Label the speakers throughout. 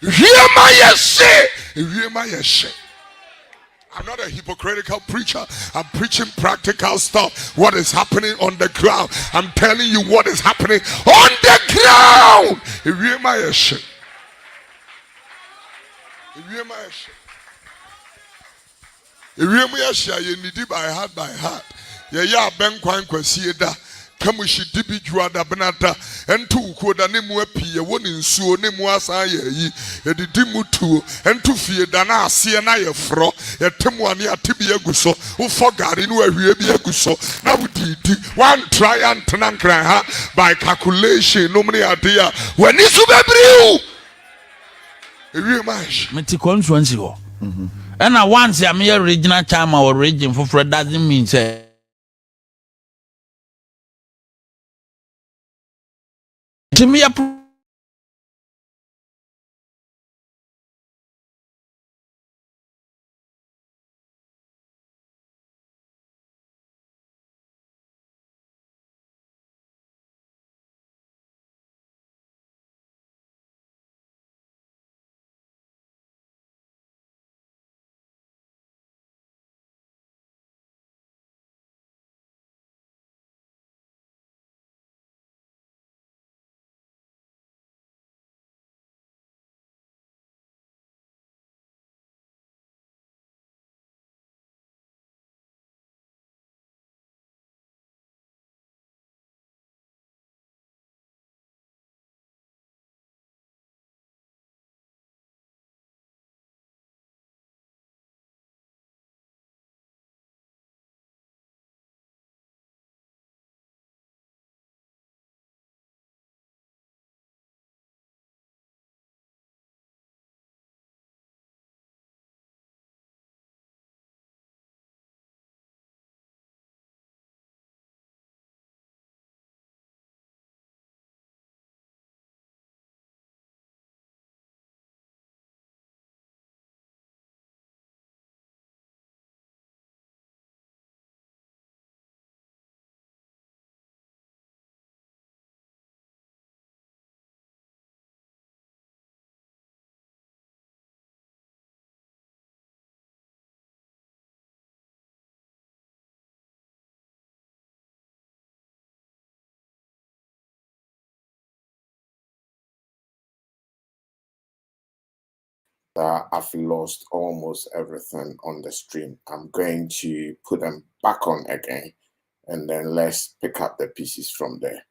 Speaker 1: Hear my say. Hear my say. I'm not a hypocritical preacher. I'm preaching practical stuff. What is happening on the ground? I'm telling you what is happening on the ground. Hear my say. Hear my say. Hear my say. You need it by heart. Yeah, Ben Kwan Kwasieda. Kamushi dibi juada benata entu ukoda ne mu apie wo ne nsuo ne mu asan ye edidi mutu entu fie da na ase na ye fro ye temu ane atibi aguso wo fo gari no ahwie bi aguso na wudidi one try and tenankran ha by calculation no many idea when isu bebriu ewie mash
Speaker 2: meti constituency ho and once am here regional chairman or region for doesn't mean say to me
Speaker 3: I've lost almost everything on the stream. I'm going to put them back on again, and then let's pick up the pieces from there.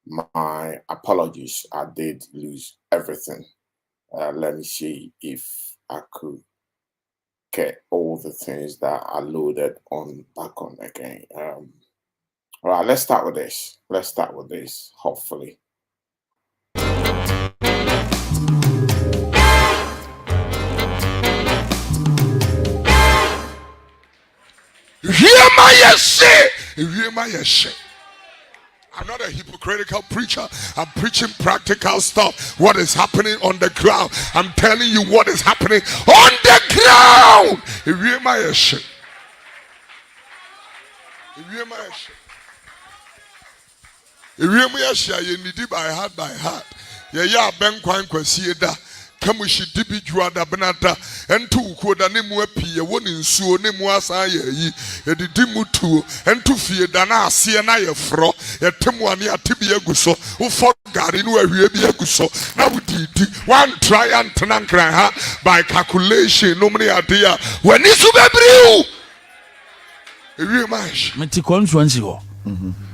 Speaker 3: My apologies, I did lose everything. Let me see if I could get all the things that I loaded on back on again. All right, let's start with this. Hopefully.
Speaker 1: Hear my say. Hear my say. I'm not a hypocritical preacher. I'm preaching practical stuff. What is happening on the ground? I'm telling you what is happening on the ground. Hear my say. Hear my say. Hear my say. You need it by heart. Yeah, Ben Kwan Kwasieda. Kamushi dibi juada benata entu ukoda ne mu apie wo ne nsuo ne mu asan ye edidi mutu entu fie da na ase na ye fro ye temu ane atibi aguso wo fo gari no ahwie bi aguso na wudidi one try and tenankran ha by calculation no many idea when isu bebriu ewie mash
Speaker 2: meti constituency ho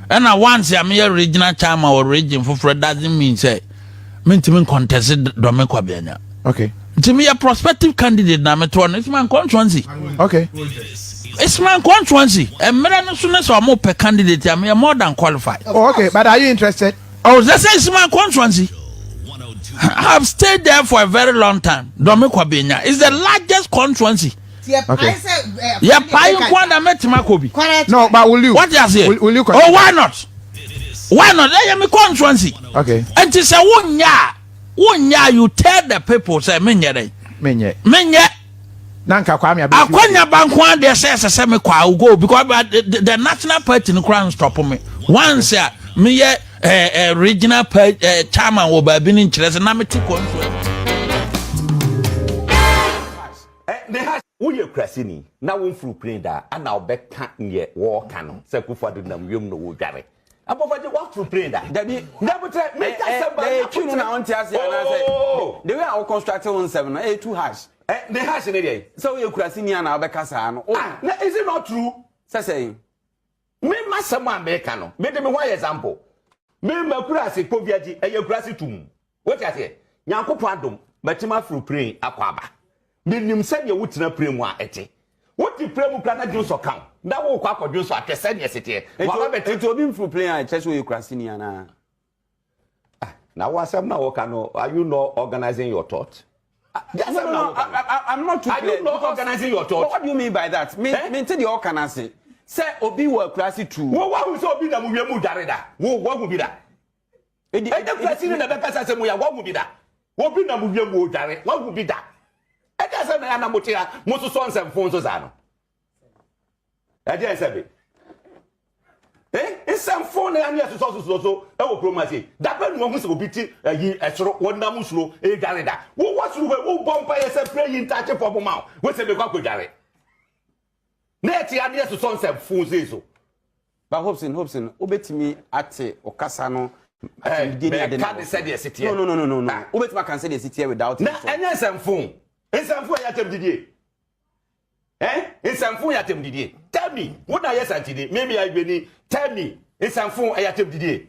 Speaker 2: and once am here regional chairman or region for doesn't mean say mentimi contest do me kwa bianya.
Speaker 4: Okay.
Speaker 2: Ntimi a prospective candidate na meto no it's my constituency.
Speaker 4: Okay.
Speaker 2: It's my constituency. And me no so na so mo per candidate am more than qualified.
Speaker 4: Oh, okay. But are you interested?
Speaker 2: Oh, that's it's my constituency. I have stayed there for a very long time. Do me kwa bianya. It's the largest constituency.
Speaker 4: Okay.
Speaker 2: Yeah, pay kwanda metima kobi.
Speaker 4: No, but will you?
Speaker 2: What you say?
Speaker 4: Will you?
Speaker 2: Oh, why not? Why not? Let me constituency.
Speaker 4: Okay.
Speaker 2: And to say wunya, you tell the people say menye.
Speaker 4: Nanka kwame
Speaker 2: akwanya bankwan dey say me kwa go because the national party no crown stop me. Once me regional chairman wo ba bi ni nkyerese na me ti constituency.
Speaker 5: ne ha wo ye krasini na wo mfuru plane da ana obeka ye wo ka no se kufadu na mwem no wo dware abofaje wo furu plane da
Speaker 6: Dabi
Speaker 5: ndabutre me ka samba
Speaker 6: na tunu na on tiase na say the way I construct 17 na too harsh
Speaker 5: ne harsh ne dey
Speaker 6: so ye krasini na obeka sa no
Speaker 5: na is it not true
Speaker 6: say
Speaker 5: me masama America no me de me one example me makurasi poviaji eye kurasi tum what you say nyankopon adom betima furu plane akwaba minim se ye wutena plane mu a ete woti plane mu plana dun so kan na wo kwa akwadun so atwese ne sete wa
Speaker 6: beti obi mfuru plane a chese ye krasini na
Speaker 5: na wasam na wo no are you not organizing your thought
Speaker 6: no, I'm not too
Speaker 5: clear. Are you not organizing your thought?
Speaker 6: What do you mean by that? Me tell the all can I say obi wo krasi true
Speaker 5: wo wa so obi na mu wie mu dare da wo hu bi da e de krasi na be pesa se mu ya wo hu bi da obi na mu wie mu dare wo hu bi da e de se na motia mo so so nsem fon so za no e de se be nsem fon na anya so e wo promasi da pe nu hu se obi ti yi esoro wo na mu suro e dare da wo suro wo bompa ye se pray in touch for ma wo se be kwa ko dare net ya ne so nsem fon so
Speaker 6: but hopsin obetimi ate okasa no
Speaker 5: can't say the city.
Speaker 6: No. Obetimi can say the city without
Speaker 5: na enya nsem ya tem didie nsem fon ya tem didie tell me what na yes antidi maybe I beni tell me nsem fon ya tem didie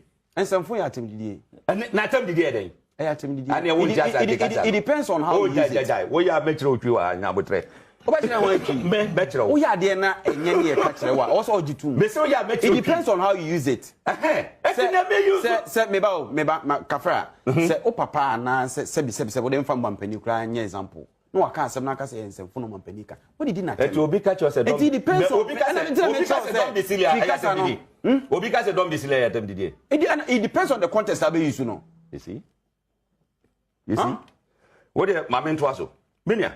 Speaker 5: na tem didie den
Speaker 6: it depends on how you use it.
Speaker 5: Wo ya metro otwi wa nyabotre
Speaker 6: Oh yeah, they na enye catch wa. Also ojitu. It depends on how you use it. Say meba kafra. Say o papa na say be we dem fa mampani kra nya example. No waka asem na ka say ensem fo no mampani ka. What did na tell?
Speaker 5: It obi catch us.
Speaker 6: It depends on
Speaker 5: obi catch don't be silly at them did.
Speaker 6: It depends on the context I use no.
Speaker 5: You see? What the mama to aso? Minia.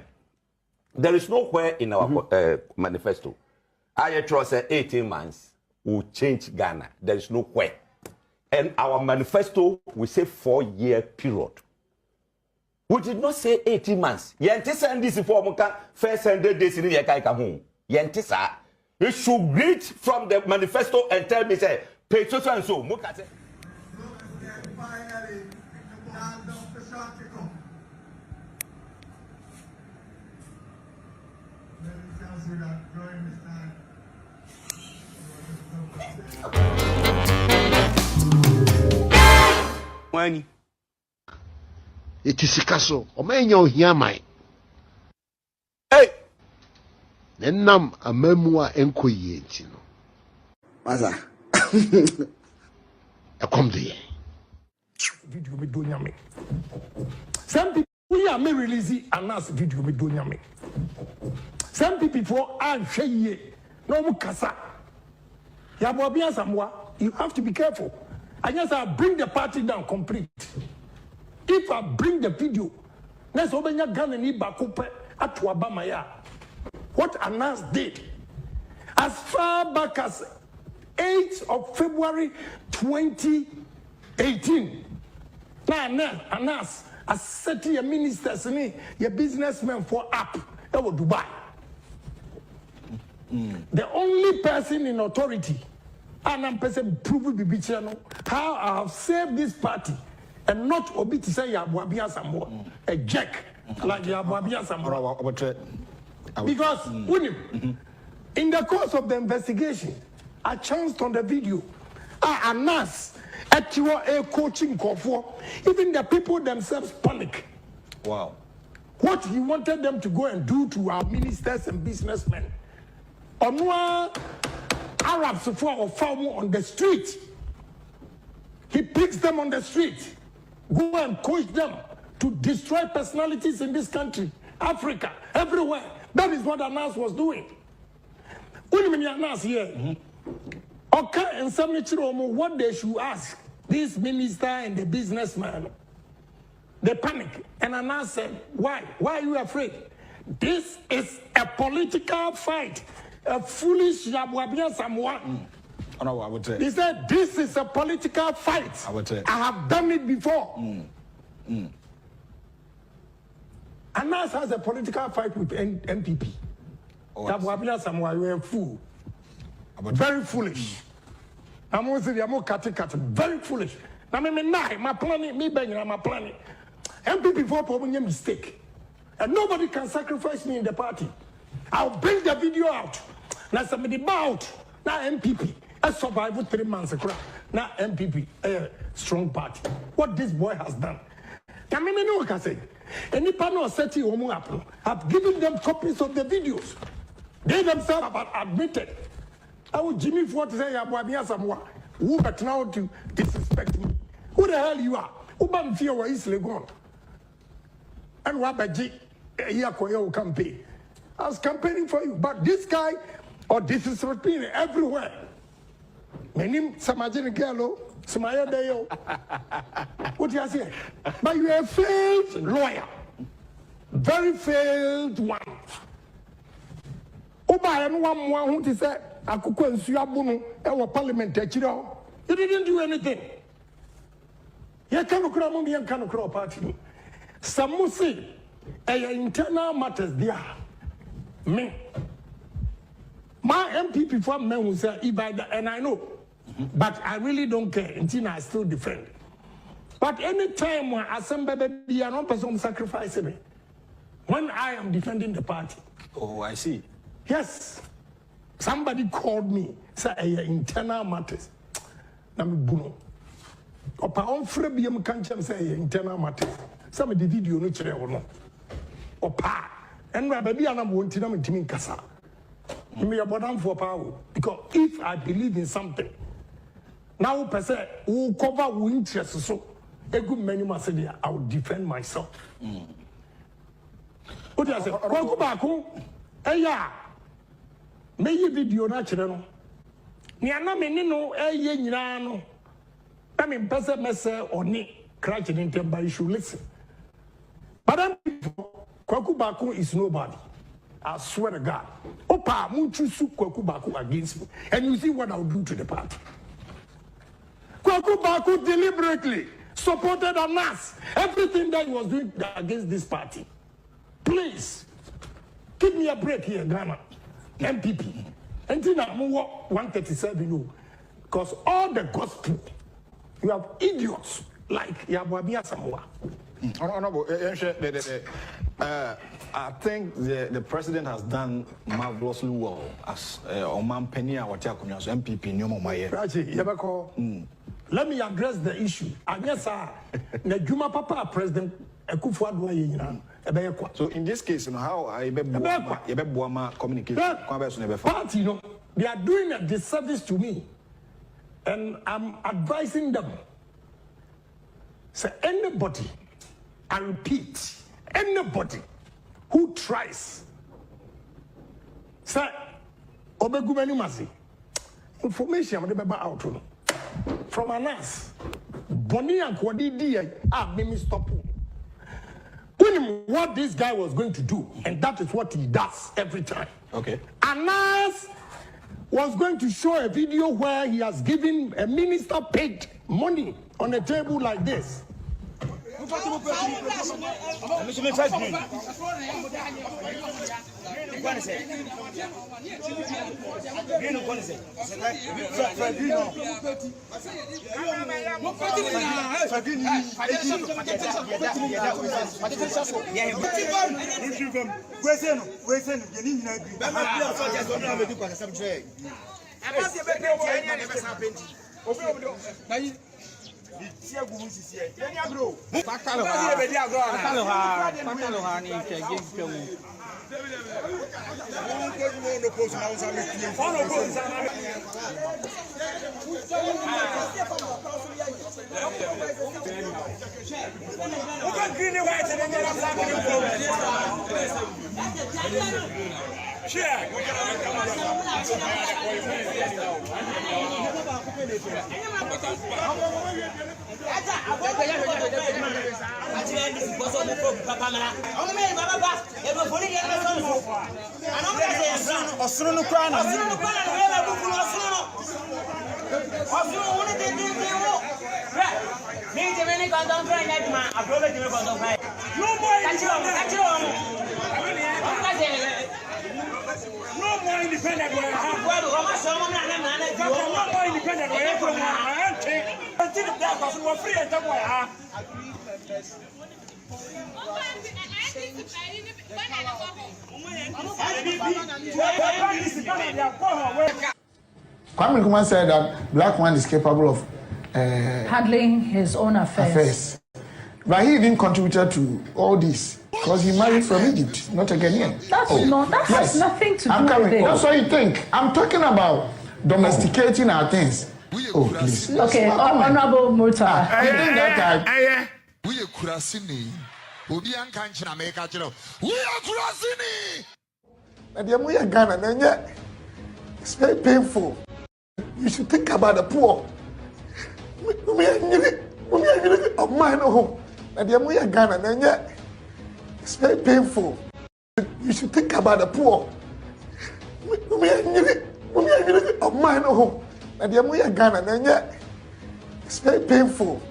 Speaker 5: There is nowhere in our manifesto. I trust 18 months will change Ghana. There is nowhere. And our manifesto will say 4-year period. We did not say 18 months. Yentisa this for first 100 days in the home. Yentisa. You should read from the manifesto and tell me, say, page so and so.
Speaker 6: Wani
Speaker 7: eti sika so o ma nya ohia mai nenam amamu a enkoyie enti no
Speaker 8: maza
Speaker 7: akom de
Speaker 9: video me do nyame some people we are me release announce video me do nyame some people for ahwe no mu kasa ya bo bia samwa you have to be careful. I just bring the party down complete. If I bring the video, let's open your gun and eat bakupe at Wabamaya. What Anas did, as far back as 8th of February 2018. Now Anas, as city ministers and your businessmen for up over Dubai. The only person in authority. And I'm person prove how I have saved this party and not obi to say Yabuabia Samoa, a jack like Yabuabia Samoa. Because in the course of the investigation, I chanced on the video. Anas at your coaching call for even the people themselves panic.
Speaker 6: Wow.
Speaker 9: What he wanted them to go and do to our ministers and businessmen. Arabs or farm on the street. He picks them on the street. Go and coach them to destroy personalities in this country, Africa, everywhere. That is what Anas was doing. Anas here. Okay, and what they should ask this minister and the businessman. They panic. And Anas said, why? Why are you afraid? This is a political fight. A foolish Yabuabia Samoa.
Speaker 6: No, I would say.
Speaker 9: He said, this is a political fight.
Speaker 6: I would say.
Speaker 9: I have done it before. Anas has a political fight with MPP. You are a fool. Very foolish. I'm going to say, I'm cut. Very foolish. Now, my planning, me banging, my planning. MPP for probably a mistake. And nobody can sacrifice me in the party. I'll bring the video out. Now, somebody bow out. Now, MPP. I survived 3 months ago. Now, MPP, a strong party. What this boy has done. Now, me know what I say. Any panel setting Omo Apple have given them copies of the videos. They themselves have admitted. I would Jimmy Ford say, who but now to disrespect me? Who the hell you are? Who ban fear where is gone? And what by G campaign? I was campaigning for you, but this guy or disrespecting everywhere. Many Samajin Gallo, Samaya Deo. What do you say? But you are a failed lawyer. Very failed one. Oba and one who is a Akuko and Suabunu, our parliament, you didn't do anything. You can't cry me and can't cry party. Some say, internal matters there. Me. My MPP from men will say, and I know, but I really don't care until I still defend. But any time when I send baby, I don't person sacrifice me. When I am defending the party.
Speaker 6: Oh, I see.
Speaker 9: Yes. Somebody called me, said, internal matters. I'm Bruno. Opa on Frebium can't say internal matters. Some of the video no chere or no. Opa. And my baby, I'm wanting them to mean Kasa. Me about for power. Because if I believe in something, now per se, who cover who interest so a good many must say I will defend myself. What do I say? Go back home. Hey, yeah. May you video natural. Niana menino, no. I mean, person message or ni crouching in temper, you should listen. But I'm Kwakubaku is nobody. I swear to God. Opa, Munchu su Kwakubaku against me. And you see what I'll do to the party. Kwakubaku deliberately supported Anas. Everything that he was doing against this party. Please, give me a break here, Ghana. MPP. Until now, 137, because all the gospel, you have idiots like Yabwabia Samoa.
Speaker 8: Honorable, I think the president has done marvelously well as Oman Penia Watiakunya's MPP Nyomo Maye.
Speaker 9: Let me address the issue. And yes, sir, Nejuma Papa President Ekufuadwa.
Speaker 8: So in this case, you know how I communication
Speaker 9: party, they are doing a disservice to me, and I'm advising them. So anybody, I repeat, anybody who tries, say, Obegumenumasi, information out from Anas, Bonnie and Kwadi, made me stop. What this guy was going to do, and that is what he does every time.
Speaker 8: Okay.
Speaker 9: Anas was going to show a video where he has given a minister paid money on a table like this. Kwame Nkrumah said that black man is capable of
Speaker 10: handling his own affairs.
Speaker 9: But he even contributed to all this because he married from Egypt, not a Ghanaian.
Speaker 10: That has nothing to do with it.
Speaker 9: That's what you think. I'm talking about domesticating our things. Oh, please.
Speaker 10: Okay, Honorable Murtala.
Speaker 9: I think that
Speaker 1: we are Kurasini. We are Kurasini.
Speaker 9: and Ghana, and yet it's very painful. You should think about the poor. Of mine home. And we are Ghana, and yet it's very painful. You should think about the poor. Of mine home. And we are Ghana, and yet it's very painful.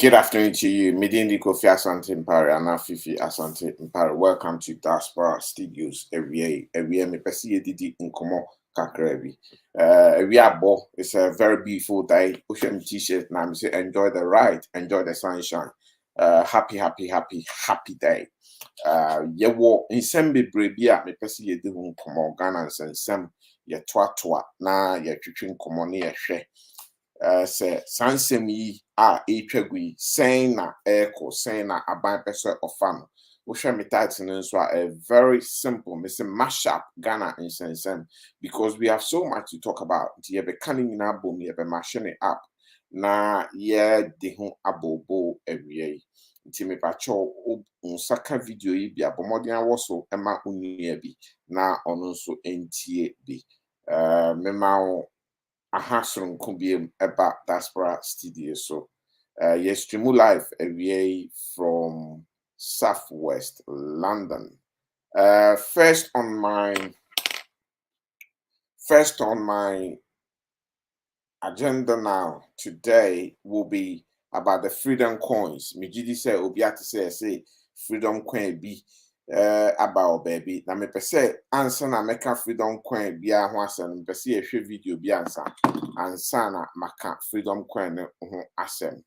Speaker 3: Good afternoon to you. Midindi Kofi Asante Mpare, Ana Fifi Asante Mpare. Welcome to Diaspora Studios. Every me pesi didi nkomo kakrebi. Abo. It's a very beautiful day. Ocean t-shirt. Now say enjoy the ride, enjoy the sunshine. Happy day. Yewo Ensemsem brebia me pesi yedi nkomo Ghana Ensemsem ye toa na ye twetwe nkomo ne ye hwe. Say Ensemsem yi a etwagui saying na echo saying na aban pese ofam wo hwe me title so a very simple me say mashup Ghana Ensemsem because we have so much to talk about ye be canning na bom ye be machine up na ye de ho abobo ewie nti me pacho unsaka video yi bi abomodin awoso ema unua bi na ono nso entie bi me ma ahasron kubiem eba Diaspora Studio. So yes, stream live away from Southwest London. First on my agenda now today will be about the freedom coins. Mijidi say obiati say freedom coin be about baby. Na me pese answer na meka freedom coin bia ho asem me pese ye hwe video bia ansa na maka freedom coin ho asem.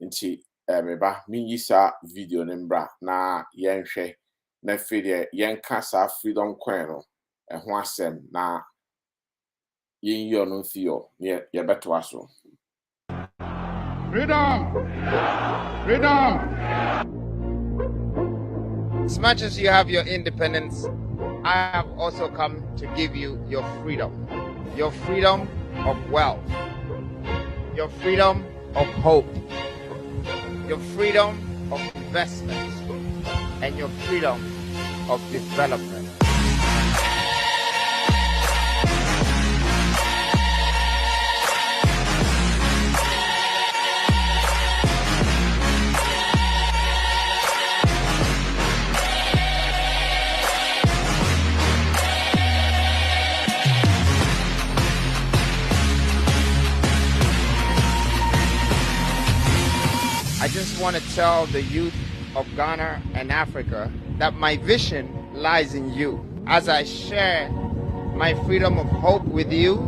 Speaker 3: Nti meba minyisa video nembra na yenhwe na fide yenka sa freedom coin no ho asem na yenyo no fio ye beto aso.
Speaker 11: Freedom.
Speaker 12: As much as you have your independence, I have also come to give you your freedom of wealth, your freedom of hope, your freedom of investment, and your freedom of development. I just want to tell the youth of Ghana and Africa that my vision lies in you. As I share my freedom of hope with you,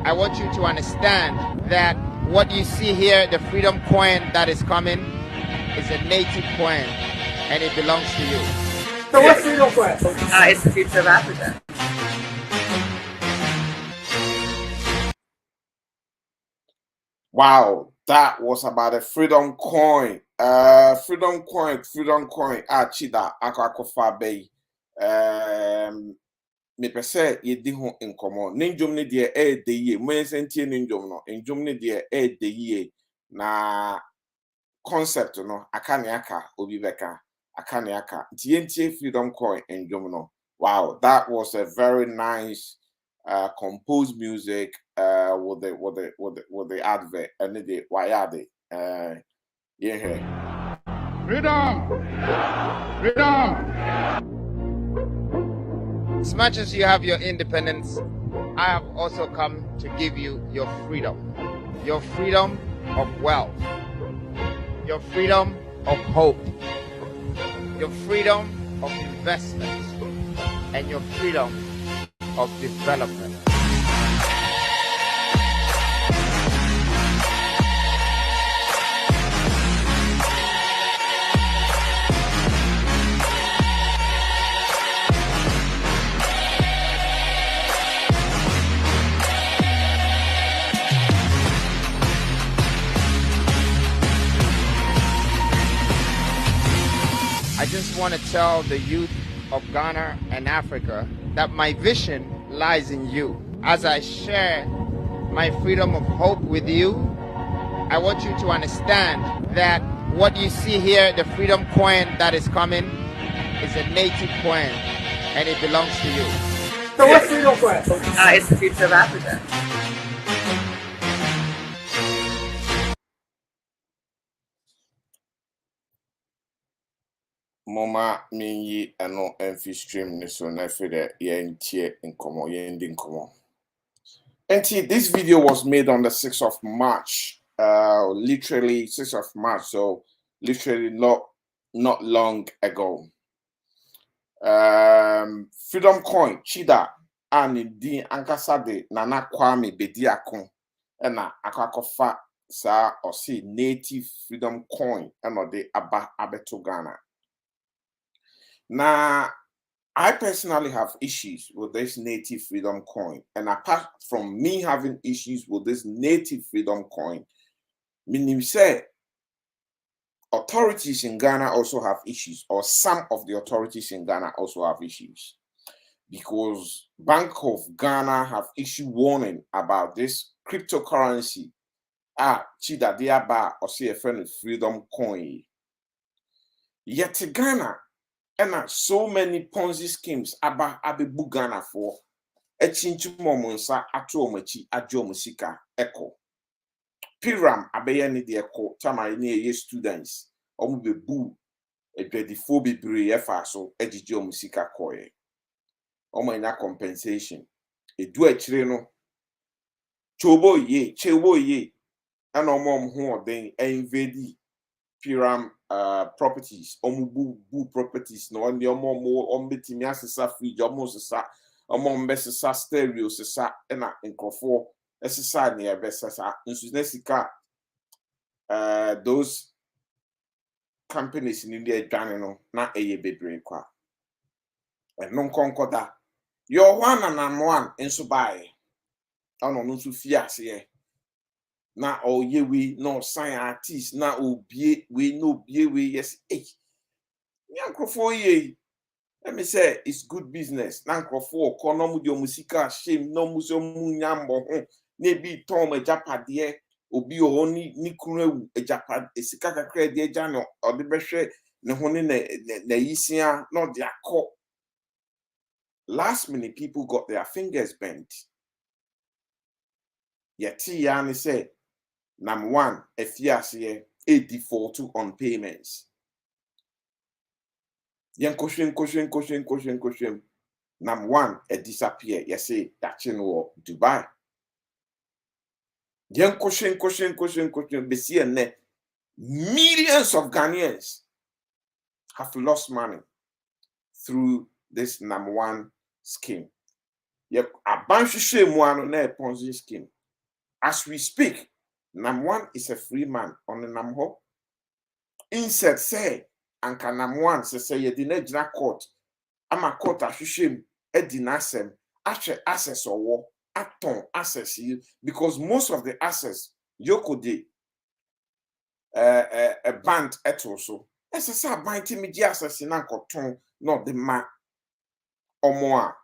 Speaker 12: I want you to understand that what you see here, the freedom coin that is coming, is a native coin and it belongs to you.
Speaker 13: So what's freedom coin? It's the future of Africa.
Speaker 3: Wow, that was about a freedom coin. Freedom coin. Chida akwakofa bay. Me pese ye di ho enkomo. Ninjom ne de de ye. Mwen sentie ninjom no. Ninjom ne de de ye. Na concept no akane aka obi beka akane aka. Ntie freedom coin enjom no. Wow, that was a very nice composed music with the advert and the wayade. Yeah.
Speaker 12: Freedom! Freedom! As much as you have your independence, I have also come to give you your freedom of wealth, your freedom of hope, your freedom of investment, and your freedom of development. I just want to tell the youth of Ghana and Africa that my vision lies in you. As I share my freedom of hope with you, I want you to understand that what you see here, the freedom coin that is coming, is a native coin and it belongs to you.
Speaker 13: So what's freedom coin? It's the future of Africa.
Speaker 3: Mama minyi ano enfi stream ni so na fe de yentie nkomo yendi nkomo. This video was made on the 6th of March. Literally 6th of March, so literally not long ago. Freedom coin chida ani di ankasa de Nana Kwame Bediakon na akakofa sa osi native freedom coin and de aba abeto Ghana. Now, I personally have issues with this native freedom coin. And apart from me having issues with this native freedom coin, meaning say authorities in Ghana also have issues, or some of the authorities in Ghana also have issues. Because Bank of Ghana have issued warning about this cryptocurrency. Chida diaba or say a friend of freedom coin. Yet Ghana, and so many Ponzi schemes abebu Ghana for echinchu momonsa atuomachi ajomusika echo. Piram abeye ni de echo tamari ni ye students omubebu edwedifo bebre yefa so ejije omusika koye. Omanya compensation. Edu echire no chobo ye and omom ho den invade Piram properties, boo properties, no on the betimi asesa fridge, almost sa stereo, sesa, and for SSI near Bessasa, Nesika, those companies in India, Janino, not a baby qua. And non concorda. You're one and one, and so by. I don't know to fias here. Na oye we no sign artist na obie we no bie we yes nyankofo ye let me say it's good business na nkrofo kono mu de musika shame no muso mu nyambo ho na bi ton ma japade obi o ni kunu ejapade esika kakra de eja no ode behwe ne ho ne na yisia no de akọ. Last minute people got their fingers bent. Yeti yani say Number one, a default on payments. Yen question. Number one, a disappear. Yes, say that you know Dubai. Yen question. Be see millions of Ghanaians have lost money through this number one scheme. Yep, a bunch of shame one on a Ponzi scheme. As we speak, Nam one is a free man on the Namho. Insert say, and can Nam one say ye didn't jina court. Ama court ashim edinasem actual access or war aton access you because most of the access yoko de a band et also. SSR bind me access in uncle ton not the ma or more.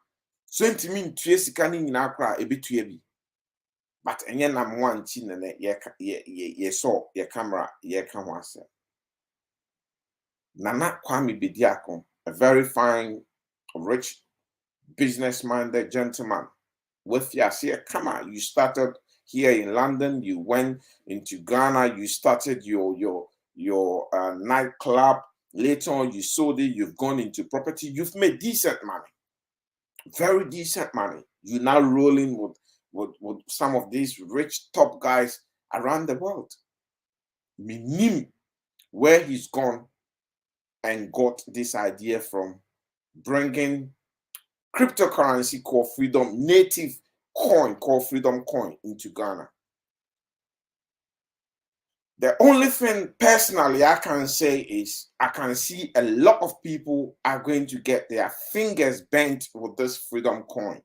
Speaker 3: 20 min tracy canning in Accra a bit to but enye nam one chin and ye saw your camera, ye can once. Nana Kwame Bediakon, a very fine, rich business-minded gentleman. With Yasia, come on, you started here in London, you went into Ghana, you started your nightclub. Later on, you sold it, you've gone into property, you've made decent money, very decent money. You're now rolling with some of these rich top guys around the world. Minim, where he's gone and got this idea from, bringing cryptocurrency called Freedom, native coin called Freedom Coin into Ghana. The only thing personally I can say is I can see a lot of people are going to get their fingers bent with this Freedom Coin.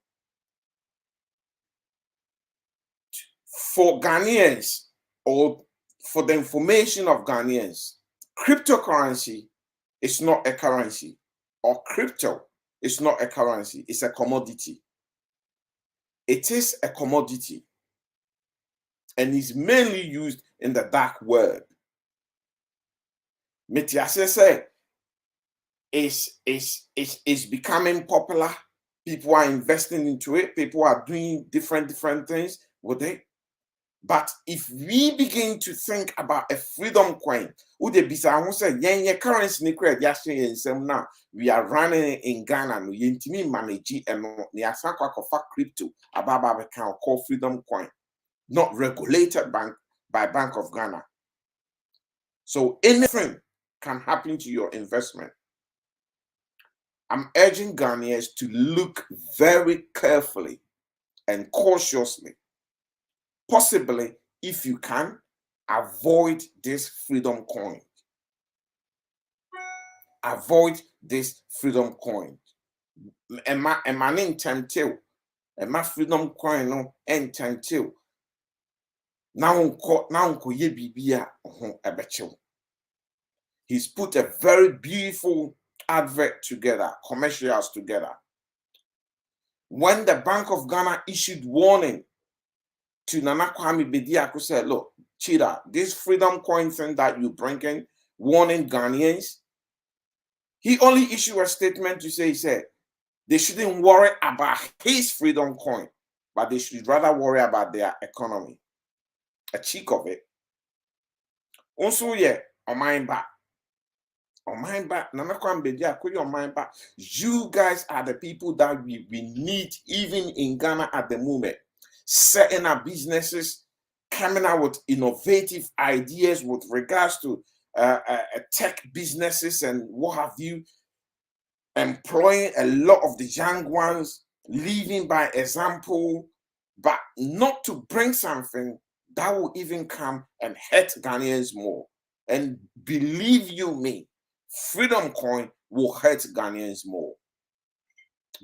Speaker 3: For Ghanaians, or for the information of Ghanaians, cryptocurrency is not a currency, or crypto is not a currency, it's a commodity. It is a commodity and is mainly used in the dark web. Metiase say is becoming popular. People are investing into it. People are doing different things with it. But if we begin to think about a freedom coin, would it be say currency now we are running in Ghana, no yentimi manage and crypto about account called freedom coin, not regulated by Bank of Ghana. So anything can happen to your investment. I'm urging Ghanaians to look very carefully and cautiously. Possibly, if you can, avoid this freedom coin. Avoid this freedom coin. Ema nintentio. Ema freedom coin no ententio. Now ye bibia ebecho. He's put a very beautiful advert together, commercials together. When the Bank of Ghana issued warning to Nana Kwame Bediako, said, look, Chida, this freedom coin thing that you bringing, warning Ghanaians, he only issued a statement to say, he said, they shouldn't worry about his freedom coin, but they should rather worry about their economy. A cheek of it. Also, yeah, on my back. On my back, Nana Kwame Bediako, on my back. You guys are the people that we need, even in Ghana at the moment. Setting up businesses, coming out with innovative ideas with regards to tech businesses and what have you, employing a lot of the young ones, leading by example, but not to bring something that will even come and hurt Ghanaians more. And believe you me, Freedom Coin will hurt Ghanaians more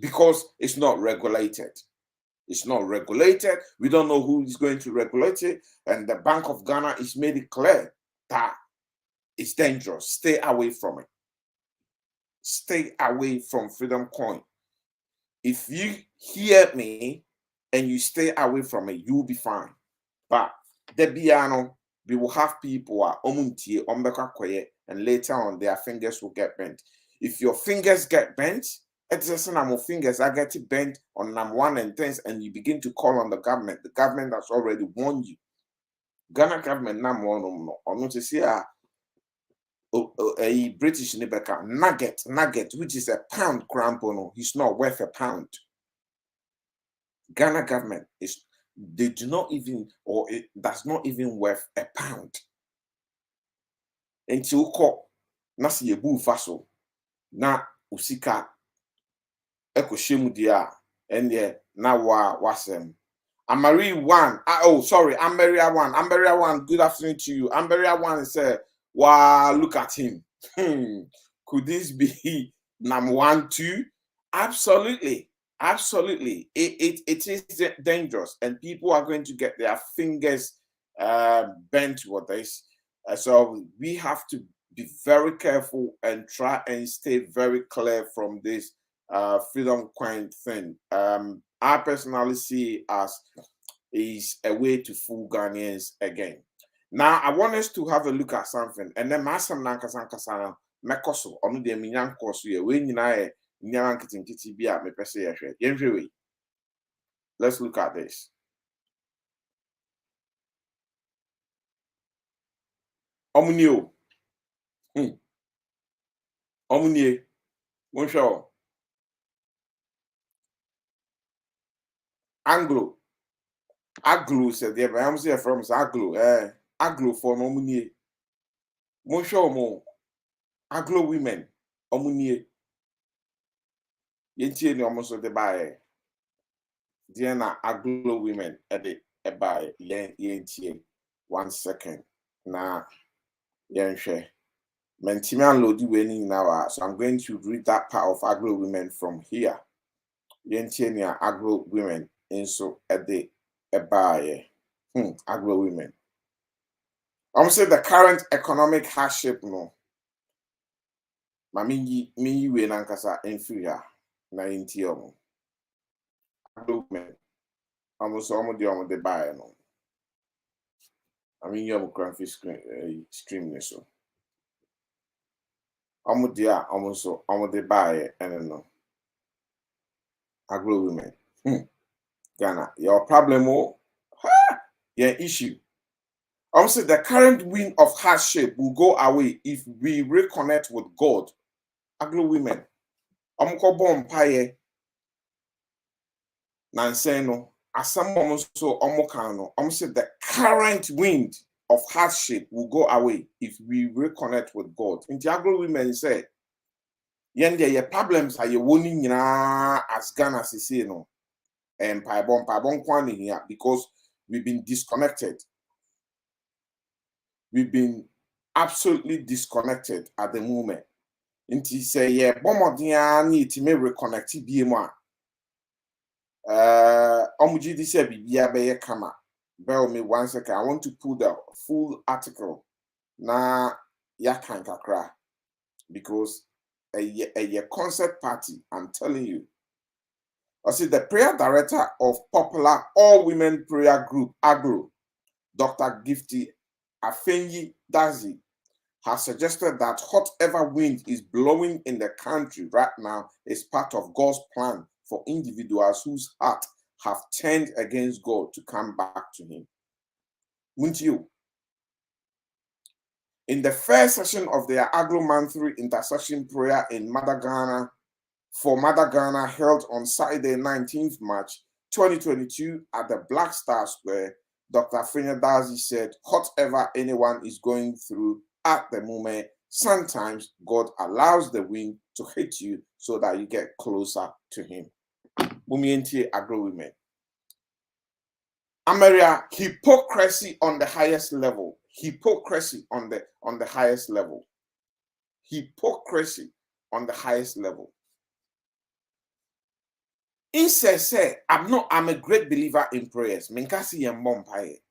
Speaker 3: because it's not regulated. It's not regulated. We don't know who is going to regulate it. And the Bank of Ghana has made it clear that it's dangerous. Stay away from it. Stay away from Freedom Coin. If you hear me and you stay away from it, you'll be fine. But Debiano, we will have people and later on their fingers will get bent. If your fingers get bent, it's just number of fingers I get it bent on number one and things, and you begin to call on the government. The government has already warned you. Ghana government number one or not to see a British nugget, which is a pound crampono. He's not worth a pound. Ghana government they do not even, or it does not even worth a pound. And you call nasi yebu faso na usika eko shemu dia and yeah na wasem. Amari one. Sorry, Amberia one. Amberia one. Good afternoon to you. Amberia one said, wow, look at him. Could this be number 1, 2? Absolutely. Absolutely. It is dangerous, and people are going to get their fingers bent with this. So we have to be very careful and try and stay very clear from this freedom coin thing. I personally see as is a way to fool Ghanaians again. Now, I want us to have a look at something, and then Masam Nankasankasana Mekoso, on the Minyan Kosu, when Let's look at this. Omunio. Omunie. Monsho. Anglo. Aglo said, yeah, but I'm saying from Aglo. Aglo for Omunie. Monsho mo. Aglo women. Omunie. Yentie ni almost the buy. Diana Aglo women at the buy. Yentie. 1 second. Na yenshare. Mentimian Lodi winning now, so I'm going to read that part of Agro women from here. Yentia Agro women, and so at the buy. Agro women. I'm saying the current economic hardship, no. Mami me we nankasa inferior na intiomo. Agro women. I'm so the buy no. I mean you have stream so. I'm the buy and no. Agro women. Ghana, your problem your issue. Also, the current wind of hardship will go away if we reconnect with God. Aglo women. Bompaye. Nanseno. Asam so omokano. The current wind of hardship will go away if we reconnect with God. In the Aglo women say, yende your problems are your warning as Ghana say no. And paibon kwani here because we've been disconnected. We've been absolutely disconnected at the moment. Inti say yeah, bomodian need to me reconnect BMA. Omuji this bibia be kama. Bear me 1 second. I want to put the full article na yakan kakra because a concert party. I'm telling you. I see the prayer director of popular all-women prayer group Agro, Dr. Gifty Afenyi Dazi, has suggested that whatever wind is blowing in the country right now is part of God's plan for individuals whose heart have turned against God to come back to Him. Wouldn't you? In the first session of their Agro monthly intercession prayer in Mother Ghana held on Saturday, 19th March 2022 at the Black Star Square, Dr. Afenyi Dazi said, whatever anyone is going through at the moment, sometimes God allows the wind to hit you so that you get closer to Him. Mumienti Agro women. Ameria, hypocrisy on the highest level. Hypocrisy on the highest level. Hypocrisy on the highest level. Say, I'm a great believer in prayers. Minkasi yembompaye.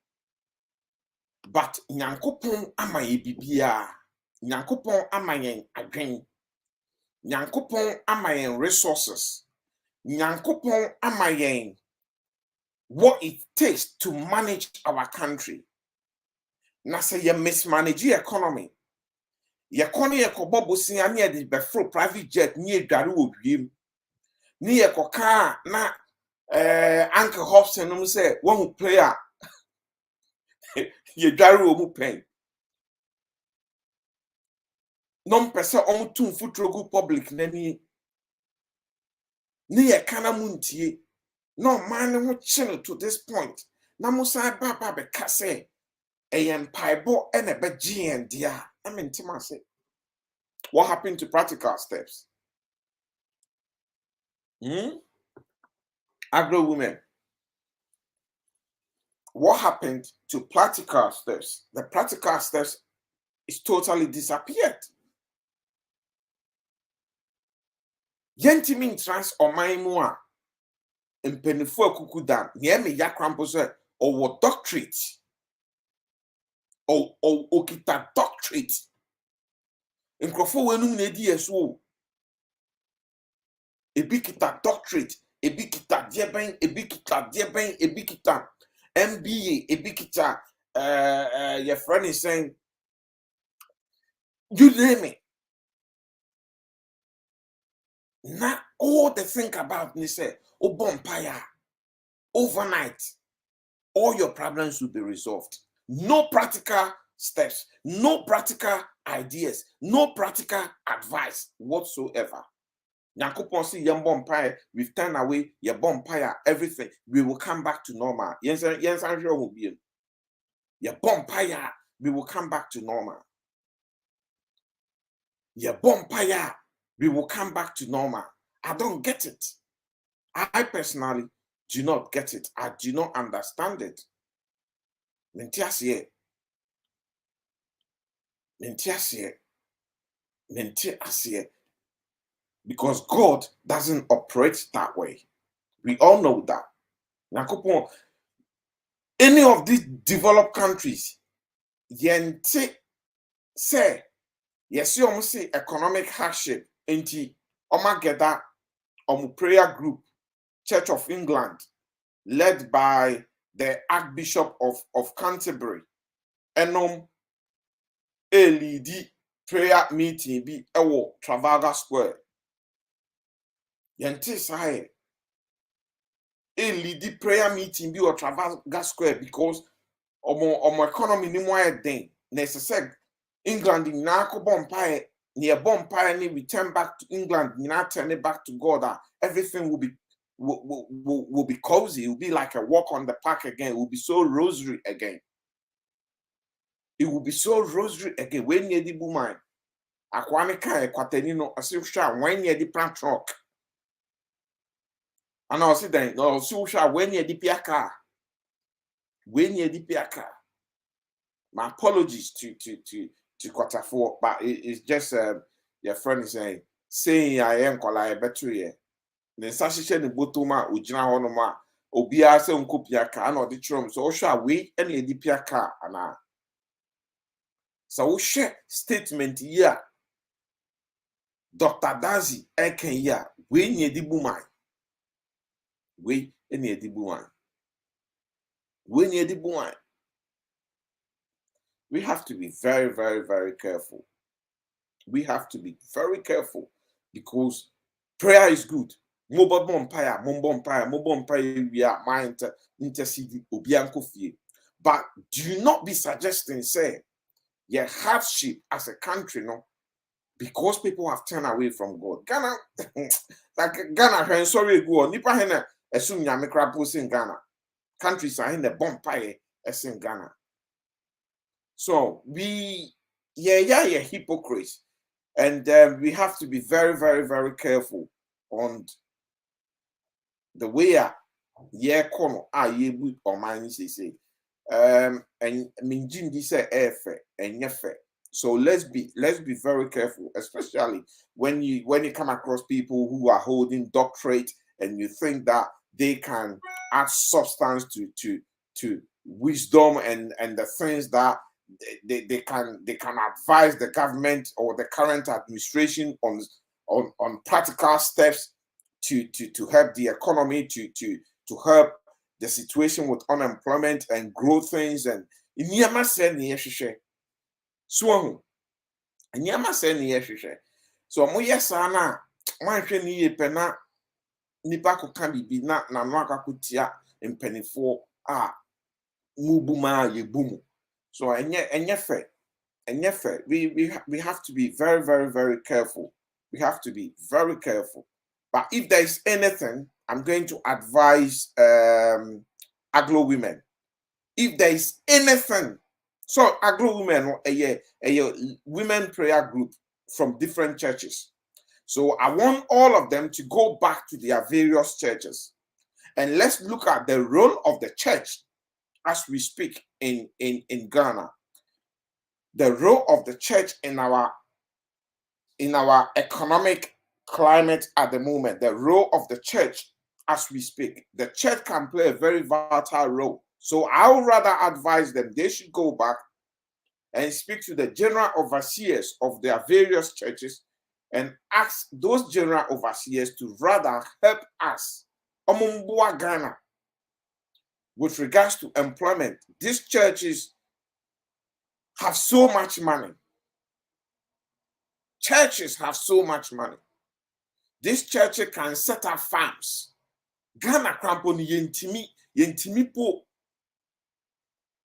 Speaker 3: But nyankopon amaye bibia. Nyankopon amayen adwen. Nyankopon amayen resources. Nyankopon amayen what it takes to manage our country. Na say ye mismanage economy. Ye kone ye kobobo sinya de befro private jet ni edware obiem. Ni ye koka na Uncle Hobson no say one player ye dware omu pen. Non pesa on tun futrogu public nani ni ye kana muntie. No man who channel to this point. Na musa baba be kase a paibo and a beji and dia. I mean Timase. What happened to practical steps? Agro women. What happened to practical steps? The practical steps is totally disappeared. Yentimin trans or my moa. Mpenifo kukuda nieme ya krampo or doctorate or okita doctorate nkrofo wenum na edi eso ebikita doctorate ebikita dieben ebikita MBA ebikita your friend is saying you name it. Now all they think about me say, oh bonfire, overnight, all your problems will be resolved. No practical steps, no practical ideas, no practical advice whatsoever. Nyankopon see your bonfire, we've turned away your bonfire, everything. We will come back to normal. Yes, I'm sure will be. Your bonfire, we will come back to normal. Your bonfire, we will come back to normal. I don't get it. I personally do not get it. I do not understand it. Mentiasie. Because God doesn't operate that way. We all know that. Nyankopon, any of these developed countries, yente say, yes, you say economic hardship, enti omageda prayer group, Church of England, led by the Archbishop of Canterbury, enom LED prayer meeting be ewo Trafalgar Square. Yente say LED prayer meeting be or Trafalgar Square because omo economy ni mo den. Necessary England in Nako Bompire near Bompire, we turn back to England, now turn it back to God. Everything will be cozy. It will be like a walk on the park again. It will be so rosary again. It will be so rosary again. When you di boomai, Aquanica, Quaterino, a social when you di plant truck. And I'll say then, no, social when you di piaka. When you di piaka. My apologies to quarter four, but it's just your friend is saying I am called I better here. Then Sasha the botoma ujina honoma obia se unko piaka and or the trum so shall we any di piaka and so we share statement here. Dr. Dazi eken here we nye di bumai we any di bumai we nye di bumai. We have to be very, very, very careful. We have to be very careful because prayer is good. But do not be suggesting, say, your hardship as a country, no, because people have turned away from God. Ghana, like Ghana, sorry, go on. Nipa hena assume Yamikra post in Ghana. Countries are in the bonfire as in Ghana. So we, hypocrites, and we have to be very, very, very careful on the way kono yebu or mine say and minjin di say efe and yefe. So let's be very careful, especially when you come across people who are holding doctorate and you think that they can add substance to wisdom and the things that they can advise the government or the current administration on practical steps to help the economy, to help the situation with unemployment and grow things. And Nyama said so Nyama said so mo yesana wan hwe ni yepe na nipa ko kan bibi na no akakutia mpanifo a mubuma yebumu. So enyefe we have to be very, very, very careful. We have to be very careful. But if there is anything, I'm going to advise Aglo women. If there is anything, so Aglo women, a women prayer group from different churches. So I want all of them to go back to their various churches and let's look at the role of the church as we speak in Ghana. The role of the church in our economic climate at the moment, the role of the church as we speak. The church can play a very vital role. So I would rather advise them, they should go back and speak to the general overseers of their various churches and ask those general overseers to rather help us, Omumbua Ghana, with regards to employment. These churches have so much money. Churches have so much money. This church can set up farms. Ghana crampon yentimi po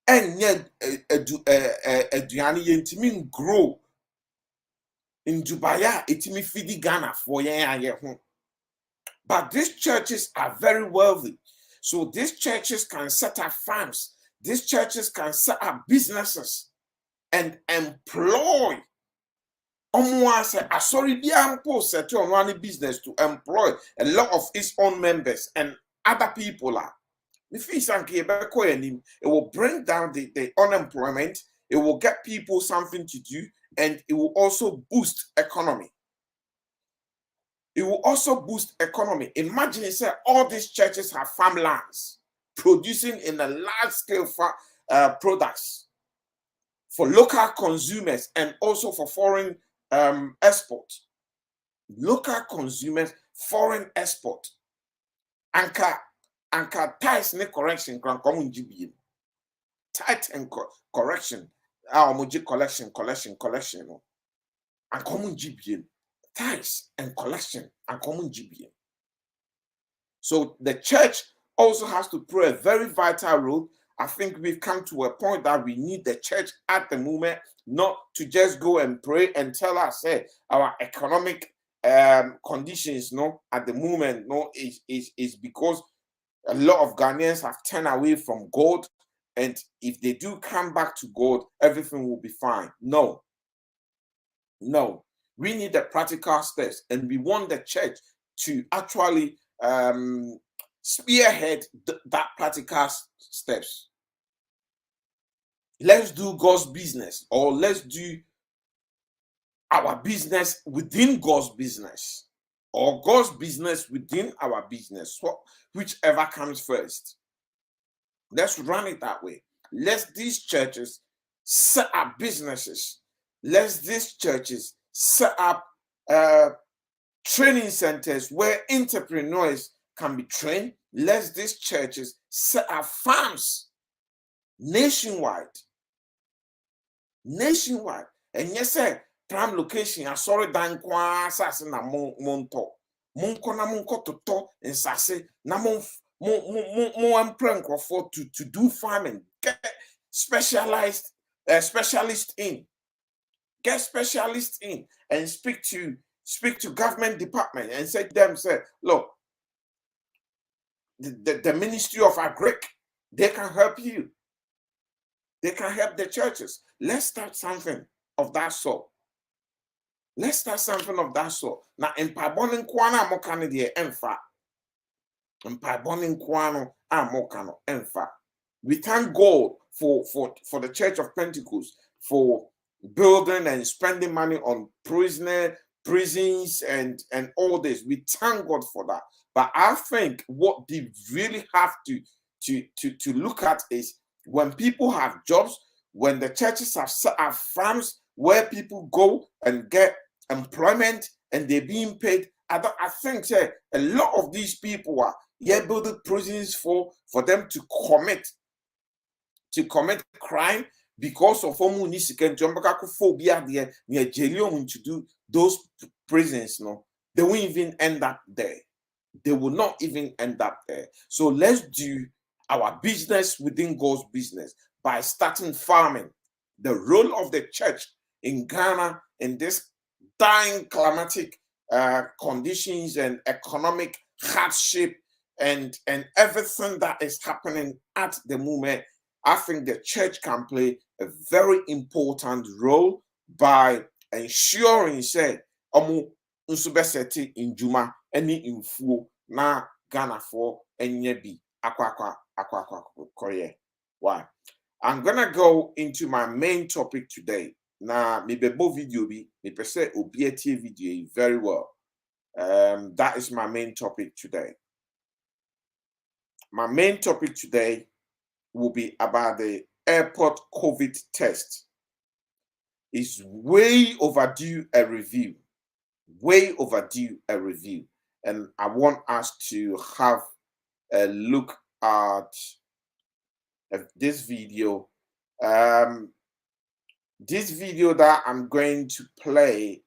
Speaker 3: enye aduane yentimi grow in Dubai. Itimi feed Ghana for yen. But these churches are very wealthy. So these churches can set up farms. These churches can set up businesses and employ. Sorry, set to run business to employ a lot of its own members and other people. It will bring down the unemployment. It will get people something to do, and it will also boost economy. It will also boost economy. Imagine all these churches have farmlands producing in a large scale products for local consumers and also for foreign export. Local consumers, foreign export. Anka ties ne correction kran komun GBM. Tight and correction. Collection. And common GBM. Ties and collection and common GBM. So the church also has to play a very vital role. I think we've come to a point that we need the church at the moment not to just go and pray and tell us, hey, our economic conditions, at the moment, is because a lot of Ghanaians have turned away from God, and if they do come back to God, everything will be fine. No. We need the practical steps, and we want the church to actually spearhead that practical steps. Let's do God's business, or let's do our business within God's business, or God's business within our business, whichever comes first. Let's run it that way. Let these churches set up businesses. Let these churches set up training centers where entrepreneurs can be trained. Let these churches set up farms nationwide. And yes, prime location, I saw it down kwa sase na monto. Monko na monko toto and sase na mon for to do farming. Get specialized specialist in. Get specialists in and speak to government department and say to them, look, the Ministry of Agric, they can help you. They can help the churches. Let's start something of that sort. Now, in Pabonin Kwana Mokano de Enfa. In Pabonin Kwano Amokano Enfa. We thank God for the Church of Pentecost for building and spending money on prisons and all this. We thank God for that. But I think what they really have to look at is when people have jobs, when the churches have set up farms where people go and get employment and they're being paid. I think a lot of these people are building prisons for them to commit crime because of phobia to do those prisons. They won't even end up there. They will not even end up there. So let's do our business within God's business by starting farming. The role of the church in Ghana in this dying climatic conditions and economic hardship and everything that is happening at the moment, I think the church can play a very important role by ensuring unsubeseti in Juma any info na Ghana for any be aqua Korea. Why? I'm gonna go into my main topic today. Now, maybe both video be me say obieti video very well. That is my main topic today. My main topic today will be about the airport COVID test. It's way overdue a review. And I want us to have a look at this video. This video that I'm going to play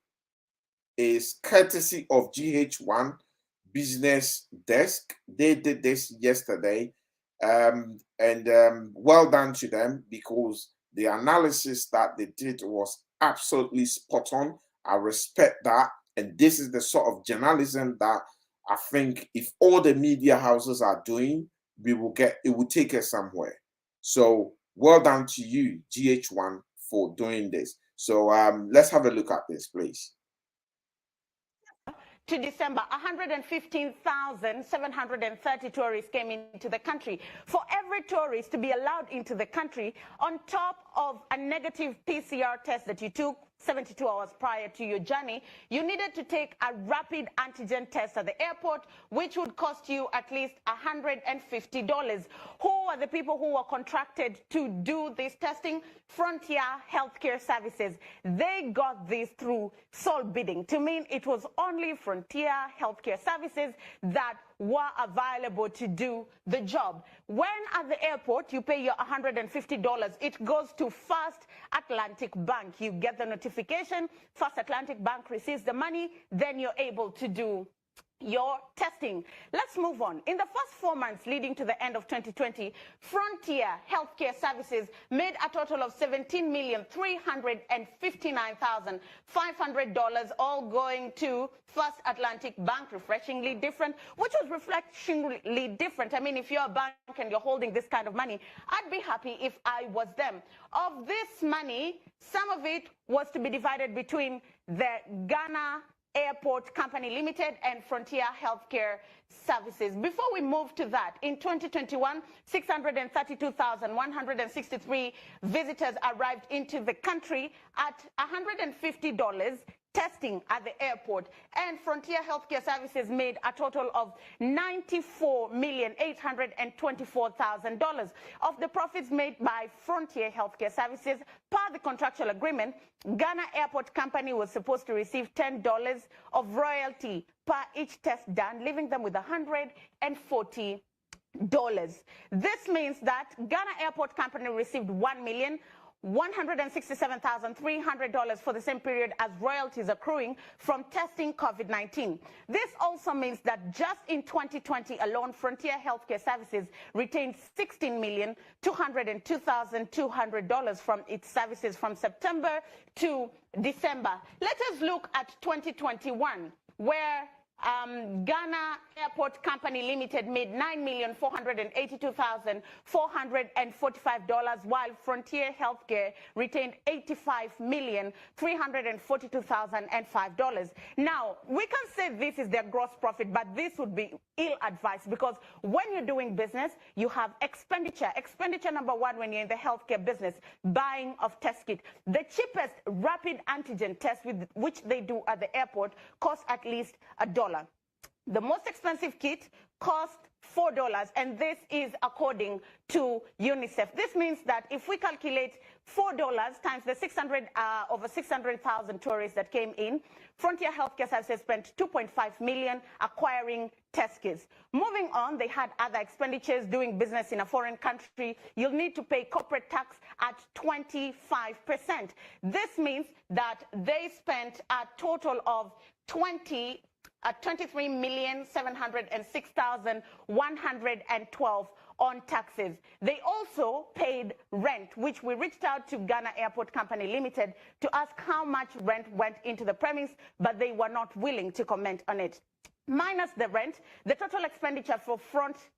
Speaker 3: is courtesy of GH1 Business Desk. They did this yesterday. Well done to them, because the analysis that they did was absolutely spot on. I respect that. And this is the sort of journalism that I think if all the media houses are doing, it will take us somewhere. So well done to you, GH1, for doing this. So let's have a look at this, please.
Speaker 11: To December, 115,730 tourists came into the country. For every tourist to be allowed into the country, on top of a negative PCR test that you took 72 hours prior to your journey, you needed to take a rapid antigen test at the airport, which would cost you at least $150. Who are the people who were contracted to do this testing? Frontier Healthcare Services. They got this through sole bidding, to mean it was only Frontier Healthcare Services that were available to do the job. When at the airport you pay your $150, it goes to First Atlantic Bank. You get the notification, First Atlantic Bank receives the money, then you're able to do your testing. Let's move on. In the first 4 months leading to the end of 2020, Frontier Healthcare Services made a total of $17,359,500, all going to First Atlantic Bank. Refreshingly different. Which was refreshingly different? I mean, if you're a bank and you're holding this kind of money, I'd be happy if I was them. Of this money, some of it was to be divided between the Ghana Airport Company Limited and Frontier Healthcare Services. Before we move to that, in 2021, 632,163 visitors arrived into the country at $150 testing at the airport, and Frontier Healthcare Services made a total of $94,824,000. Of the profits made by Frontier Healthcare Services, per the contractual agreement, Ghana Airport Company was supposed to receive $10 of royalty per each test done, leaving them with $140. This means that Ghana Airport Company received $1,167,300 for the same period as royalties accruing from testing COVID-19. This also means that just in 2020 alone, Frontier Healthcare Services retained $16,202,200 from its services from September to December. Let us look at 2021, where Ghana Airport Company Limited made $9,482,445, while Frontier Healthcare retained $85,342,005. Now, we can say this is their gross profit, but this would be ill-advised, because when you're doing business, you have expenditure. Expenditure number one when you're in the healthcare business, buying of test kit. The cheapest rapid antigen test, which they do at the airport, costs at least $1. The most expensive kit cost $4, and this is according to UNICEF. This means that if we calculate $4 times the over 600,000 tourists that came in, Frontier Healthcare Services spent $2.5 million acquiring test kits. Moving on, they had other expenditures doing business in a foreign country. You'll need to pay corporate tax at 25%. This means that they spent a total of $23,706,112 on taxes. They also paid rent, which we reached out to Ghana Airport Company Limited to ask how much rent went into the premise, but they were not willing to comment on it. Minus the rent, the total expenditure for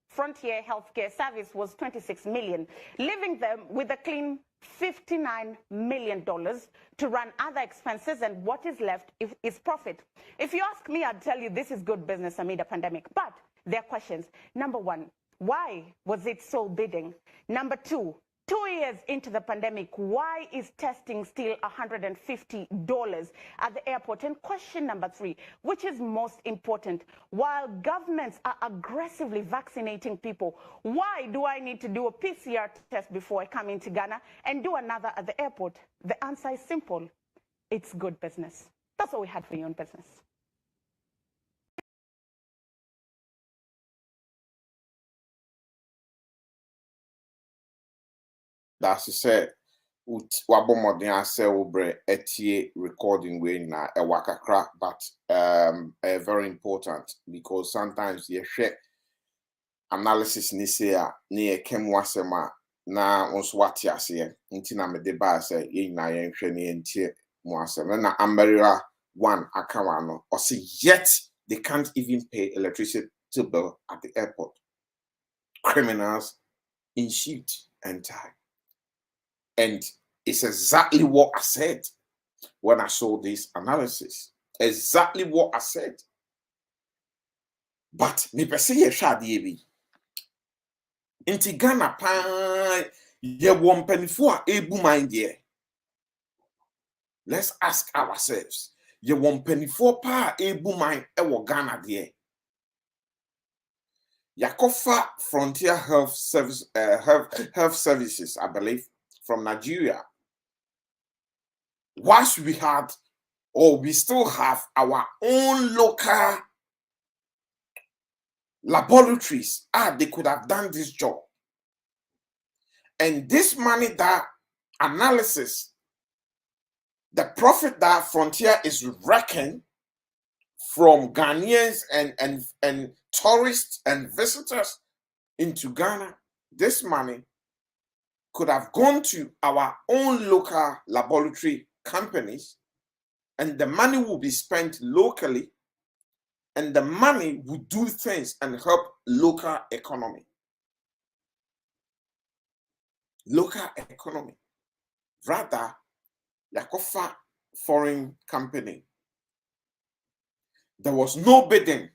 Speaker 11: Frontier Healthcare Service was $26 million, leaving them with a clean $59 million to run other expenses, and what is left is profit. If you ask me, I'd tell you this is good business amid a pandemic, but there are questions. Number one, why was it sole bidding? Number two, 2 years into the pandemic, why is testing still $150 at the airport? And question number three, which is most important, while governments are aggressively vaccinating people, why do I need to do a PCR test before I come into Ghana and do another at the airport? The answer is simple. It's good business. That's all we had for you on business.
Speaker 3: That's said. wabomodin ase obre etie recording we na ewakakra, but very important because sometimes you share analysis ni say a ne ekem wasema na onso wate ase nti na me de ba say ye nyina ye hwe ne ntie mo asem na America one akawa no or say yet they can't even pay electricity bill at the airport. Criminals in suit and tie. And it's exactly what I said when I saw this analysis. Exactly what I said. But me pese ye shadi bi. Inti Ghana pa ye wompenifo a ebu mind ye. Let's ask ourselves. Ye wompenifo pa ebu mind ewo Ghana de. Yakofa Frontier Health Service Health Services, I believe, from Nigeria. Whilst we had, or we still have our own local laboratories, they could have done this job. And this money, that analysis, the profit that Frontier is reckoning from Ghanaians and tourists and visitors into Ghana, this money could have gone to our own local laboratory companies, and the money will be spent locally, and the money will do things and help local economy. Local economy. Rather, Yakofa foreign company. There was no bidding.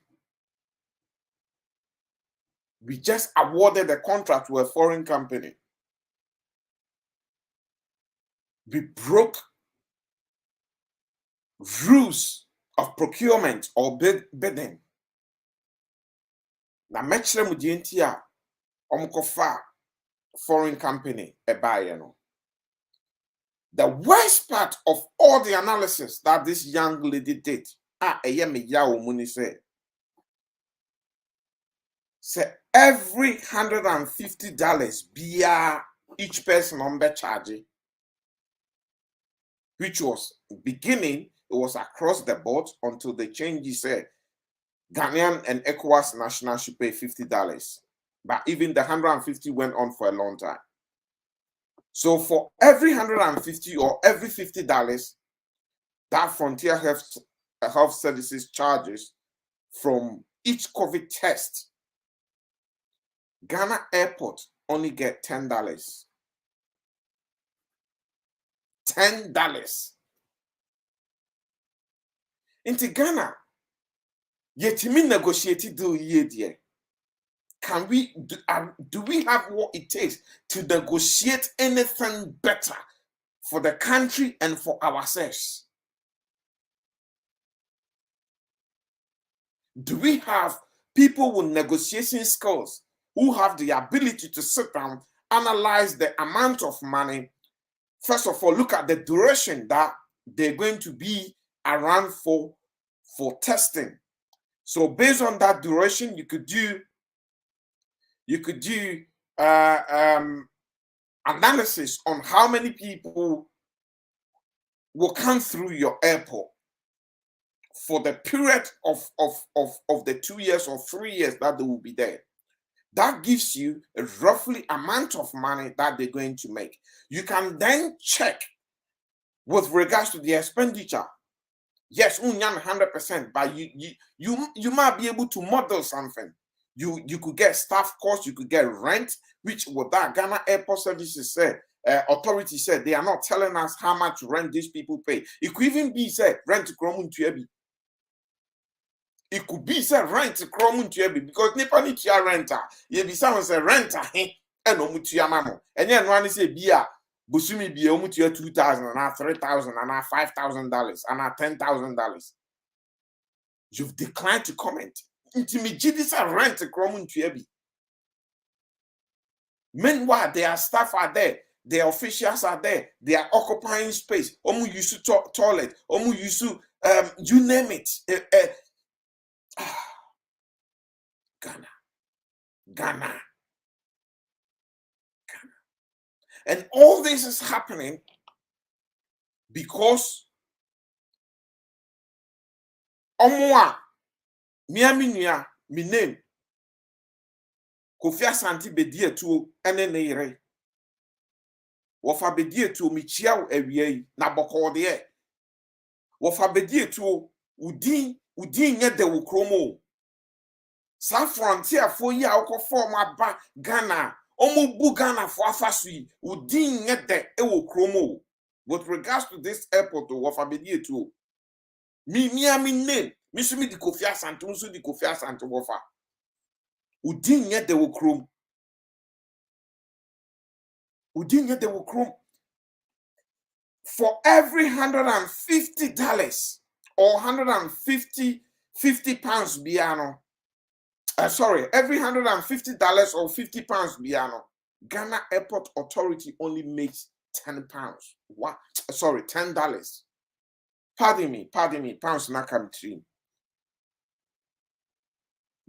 Speaker 3: We just awarded the contract to a foreign company. We broke rules of procurement or bidding. Na mechere mu die nti a omkofa foreign company ebaye no. The worst part of all the analysis that this young lady did, say every $150 be each person on the charge, which was beginning, it was across the board until they changed. He said Ghanaian and ECOWAS national should pay $50, but even the 150 went on for a long time. So for every 150 or every $50, that Frontier Health Services charges from each COVID test, Ghana Airport only get $10. $10. Into Ghana, yet me negotiated deal ye dear. Can we do we have what it takes to negotiate anything better for the country and for ourselves? Do we have people with negotiation skills who have the ability to sit down, analyze the amount of money? First of all, look at the duration that they're going to be around for testing. So based on that duration, you could do analysis on how many people will come through your airport for the period of the 2 years or 3 years that they will be there. That gives you a roughly amount of money that they're going to make. You can then check with regards to the expenditure. Yes, 100%, but you might be able to model something. You could get staff costs, you could get rent, which what that Ghana Airport Services said, authority said they are not telling us how much rent these people pay. It could even be said rent kromun tuebi. It could be said rent kromun tuebi because nipa ni tia renter. Ye be someone say renter he and omutia mamo. And then one say bia busumi bia omutia $2,000 and $3,000 and $5,000 and $10,000. You've declined to comment. Intimidate rent kromun tuebi. Meanwhile, their staff are there, their officials are there, they are occupying space. Omu yusu toilet, omu yusu you name it. Ghana. And all this is happening because Omwa Miaminia, mi name Kofi Asante bedie tuo ene ne yere. Wofa bedie tuo mi chiaw awie na boko de. Wofa bedie tuo udin nye de wo kromo. Sa frontier fo yi a wo form aba Ghana. Omo bu Ghana fo afaso yi udin nye de e wo kromo. With regards to this airport wofa bedie tuo. Mi name mi so mi di Kofi Asante so di Kofi Asante wofa. Udin nye de wo krom. Udin nye de wo krom. For every $150 or 50 pounds biano. Sorry, every $150 or 50 pounds biano. Ghana Airport Authority only makes 10 pounds. What? Sorry, $10. Pardon me, pounds not come true.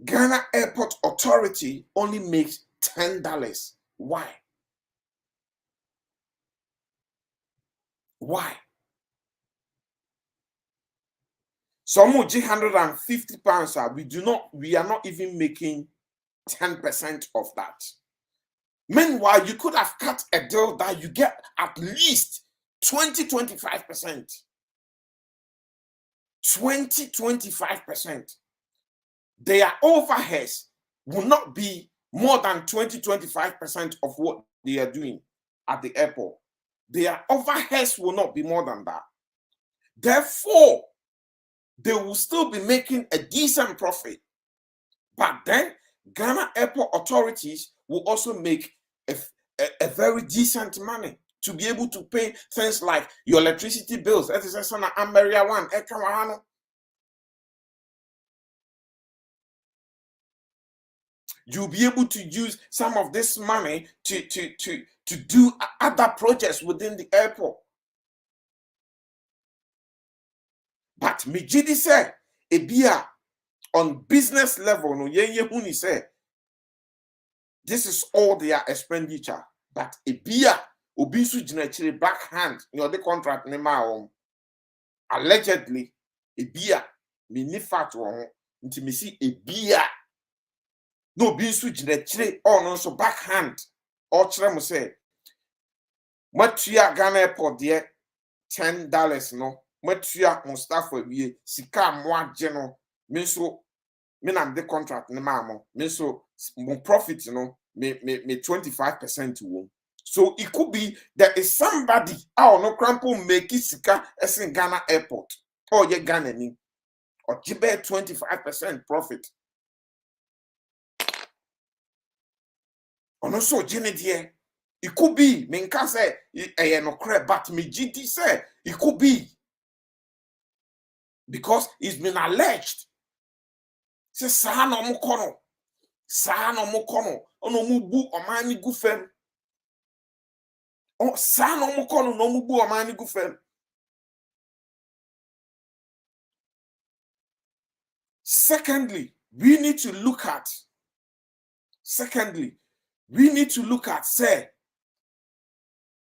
Speaker 3: Ghana Airport Authority only makes $10. Why? Why? Some would 150 pounds. We are not even making 10% of that. Meanwhile, you could have cut a deal that you get at least 20-25%. 20-25%. Their overheads will not be more than 20-25% of what they are doing at the airport. Their overheads will not be more than that. Therefore, they will still be making a decent profit. But then, Ghana Airport authorities will also make a very decent money to be able to pay things like your electricity bills. That is a America one. You'll be able to use some of this money to do other projects within the airport. But Mijidi said, Ebia, on business level, no Huni said, this is all their expenditure. But Ebia, Obisu Jinachiri backhand, the contract nema allegedly, Ebia, minifat intimacy Ebia. No Bisu Jinachiri, no so backhand. Or Chremo say, Matia Ghana Airport, dear, $10, no. Matia on staff for ye, Sika moi general, Minso, Minam the contract, ne mamo, Minso, mon profit, me 25% to won. So it could be there is somebody, no crampo make it Sika as in Ghana Airport, or ye Ghana, or Jibe 25% profit. On also Jenny dear. It could be, Minka say, no crap, but me GT say, it could be. Because it's been alleged. Say, Sano Mukono, ono mubu omani gufem. Oh, Sano Mukono, no mubu omani gufem. Secondly, we need to look at, say,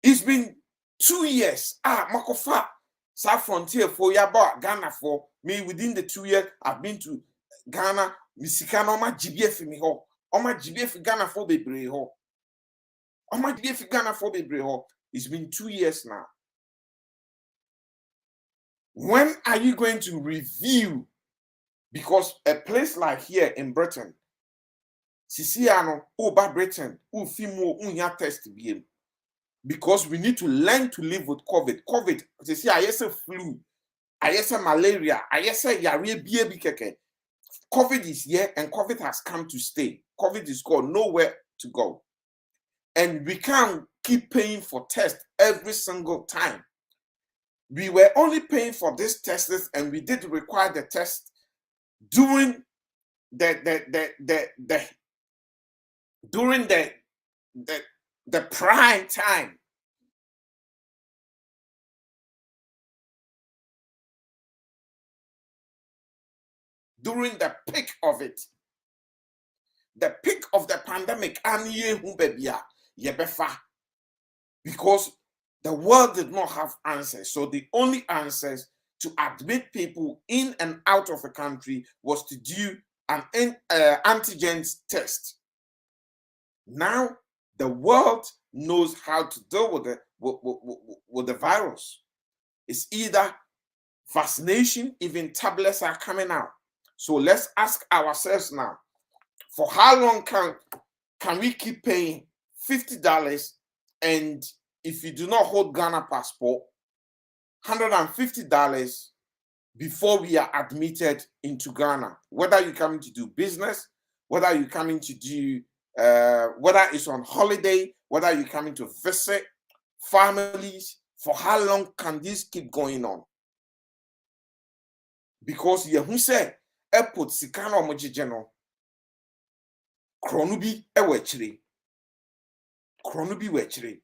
Speaker 3: it's been 2 years. Makofa, South Frontier for Yaba, Ghana for me within the 2 years. I've been to Ghana, Misikano, Oma GBF mi ho. Oma GBF Ghana for Bebre ho. Oma GBF Ghana for Bebre ho. It's been 2 years now. When are you going to review? Because a place like here in Britain, Sisiano, Oba Britain, Ufimo, Unya test BM. Because we need to learn to live with COVID. COVID, they say, I say flu, I say malaria, I say keke. COVID is here and COVID has come to stay. COVID is gone, nowhere to go. And we can't keep paying for tests every single time. We were only paying for these tests and we did require the test during the prime time. During the peak of it. The peak of the pandemic, because the world did not have answers. So the only answers to admit people in and out of a country was to do an antigen test. Now the world knows how to deal with the virus. It's either vaccination, even tablets are coming out. So let's ask ourselves now, for how long can we keep paying $50, and if you do not hold Ghana passport, $150 before we are admitted into Ghana, whether you're coming to do business, whether you're coming to do, whether it's on holiday, whether you're coming to visit families, for how long can this keep going on? Because you say, airport sikano mojijeno, kronubi ewechiri. Kronubi wechiri.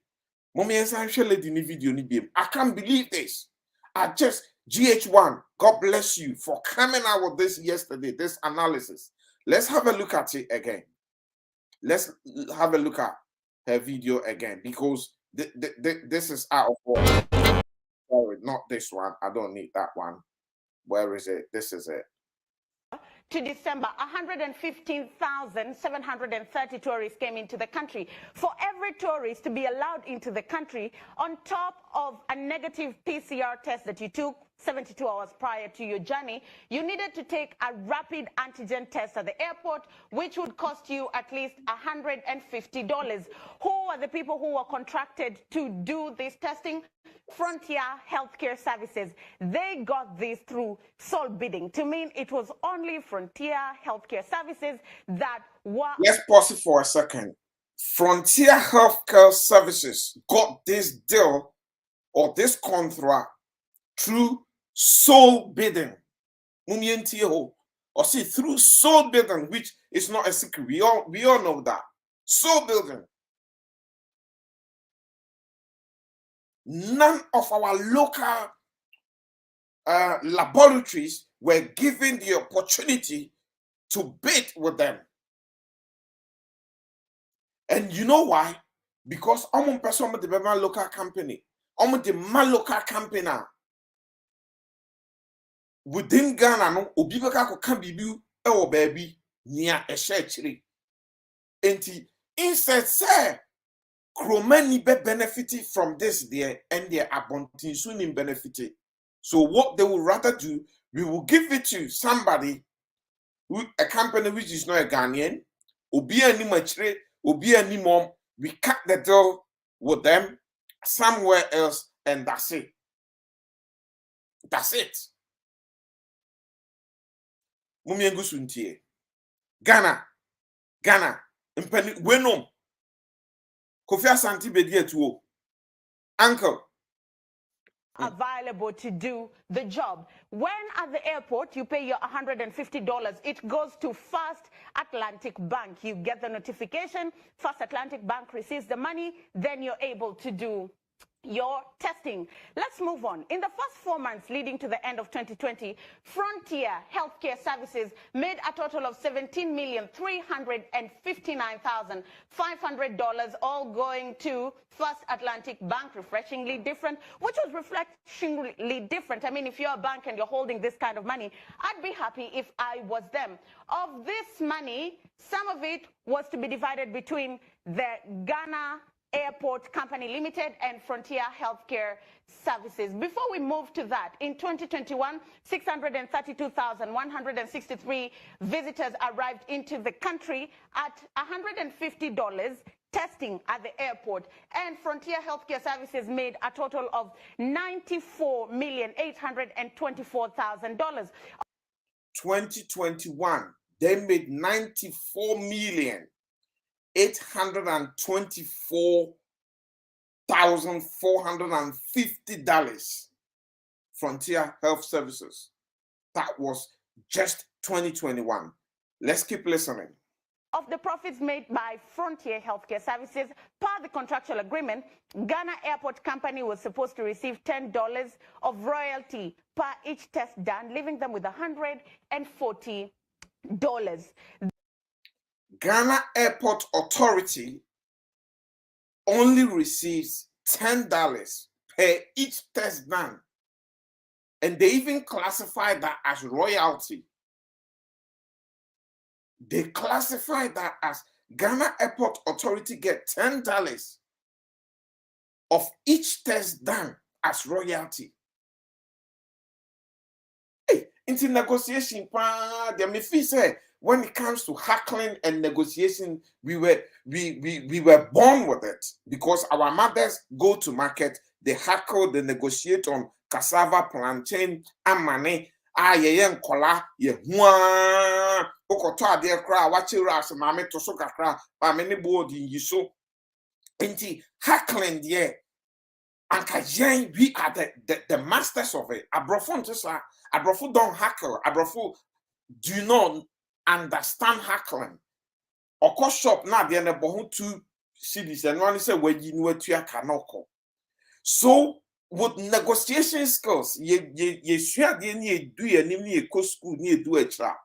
Speaker 3: Mommy essential lady ni video ni beam. I can't believe this. I just GH1, God bless you for coming out with this yesterday, this analysis. Let's have a look at it again. Let's have a look at her video again, because this is out of order. Sorry, not this one. I don't need that one. Where is it? This is it.
Speaker 11: To December, 115,730 tourists came into the country. For every tourist to be allowed into the country, on top of a negative PCR test that you took 72 hours prior to your journey, you needed to take a rapid antigen test at the airport, which would cost you at least $150. Who are the people who were contracted to do this testing? Frontier Healthcare Services. They got this through sole bidding, to mean it was only Frontier Healthcare Services that were...
Speaker 3: Let's pause it for a second. Frontier Healthcare Services got this deal or this contract through sole bidding. Or see, through sole bidding, which is not a secret. We all know that. Sole bidding. None of our local laboratories were given the opportunity to bid with them. And you know why? Because I'm person with the local company. I'm the local company. Within Ghana, no, Obibaka can be you or baby near a church. And instead, say, Kromani be benefited from this there, and their abundant soon benefited. So what they will rather do, we will give it to somebody, a company which is not a Ghanaian, Obi any machre, Obi any mom. We cut the deal with them somewhere else, and that's it. That's it. Mumiengu suntie. Ghana, impeni wenom. Kofi Asante bedie tuo. Uncle.
Speaker 11: Available to do the job. When at the airport you pay your $150, it goes to First Atlantic Bank. You get the notification, First Atlantic Bank receives the money, then you're able to do your testing. Let's move on. In the first 4 months leading to the end of 2020, Frontier Healthcare Services made a total of $17,359,500, all going to First Atlantic Bank. Refreshingly different, which was refreshingly different. I mean, if you're a bank and you're holding this kind of money, I'd be happy if I was them. Of this money, some of it was to be divided between the Ghana Airport Company Limited and Frontier Healthcare Services. Before we move to that, in 2021, 632,163 visitors arrived into the country at $150 testing at the airport, and Frontier Healthcare Services made a total of $94,824,000.
Speaker 3: 2021, they made $94,824,450. Frontier Health Services. That was just 2021. Let's keep listening.
Speaker 11: Of the profits made by Frontier Healthcare Services, per the contractual agreement, Ghana Airport Company was supposed to receive $10 of royalty per each test done, leaving them with $140.
Speaker 3: Ghana Airport Authority only receives $10 per each test done. And they even classify that as royalty. They classify that as Ghana Airport Authority get $10 of each test done as royalty. Hey, into negotiation, me feel say when it comes to hackling and negotiation, we were born with it because our mothers go to market, they hackle, they negotiate on cassava, plantain, and money. Ye kola ye hua okoto ade kra wache ras mame to so kakra ba me ne board yi so enti hackling there anka yen we are the masters of it. Abrofo ntisa abrofo don't hackle, abrofo do not understand hackling. Oko shop na de ne bohu 2 cedis and one say we yi no atua kanoko. So with negotiation skills, ye share the ni do ye nim ni e school ni do extra.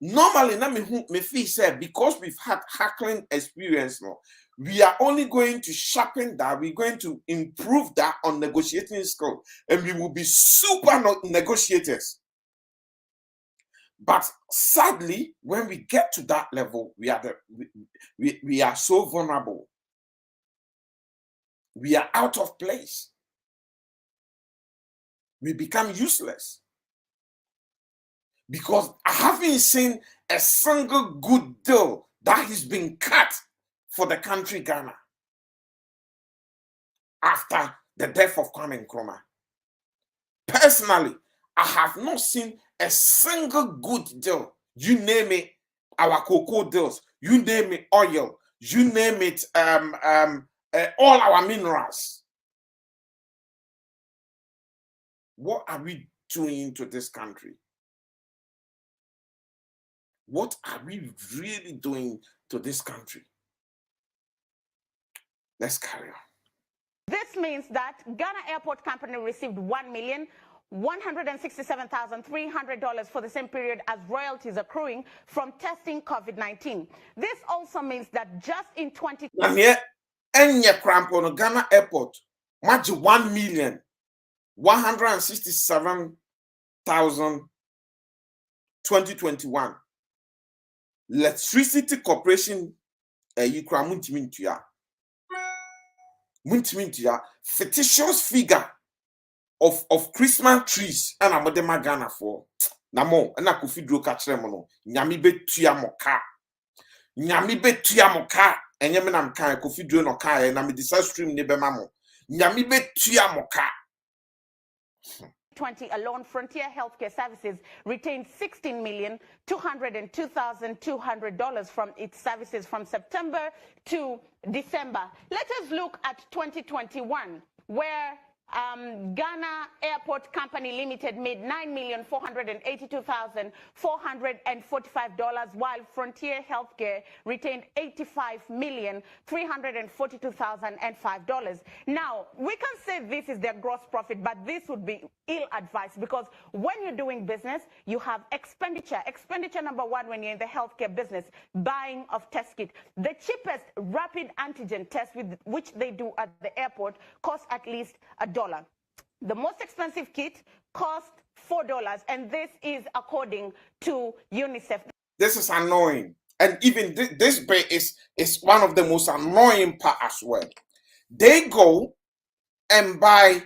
Speaker 3: Normally, na me feel say because we've had hackling experience, no, we are only going to sharpen that. We're going to improve that on negotiating skills, and we will be super negotiators. But sadly, when we get to that level, we are so vulnerable. We are out of place. We become useless. Because I haven't seen a single good deal that has been cut for the country Ghana after the death of Kwame Nkrumah. Personally, I have not seen a single good deal. You name it, our cocoa deals, you name it, oil, you name it, all our minerals. What are we doing to this country? What are we really doing to this country? Let's carry on.
Speaker 11: This means that Ghana Airport Company received $1,167,300 for the same period as royalties accruing from testing COVID-19. This also means that just in 2020,
Speaker 3: Ghana Airport, much 1,167,000 2021. Electricity Corporation, fictitious figure of Christmas trees and I'm a Ghana for Namo and I could feed Rokachemono, Yami betua moka, and Yamanam Kai, could feed no Kai, and I'm a disaster stream nebemamo, Yami betua moka.
Speaker 11: 20 alone, Frontier Healthcare Services retained $16,202,200 from its services from September to December. Let us look at 2021, where Ghana Airport Company Limited made $9,482,445, while Frontier Healthcare retained $85,342,005. Now, we can say this is their gross profit, but this would be ill-advised because when you're doing business, you have expenditure. Expenditure number one when you're in the healthcare business, buying of test kit. The cheapest rapid antigen test which they do at the airport costs at least $1. The most expensive kit cost $4, and this is according to UNICEF.
Speaker 3: This is annoying, and even this bit is one of the most annoying part as well. They go and buy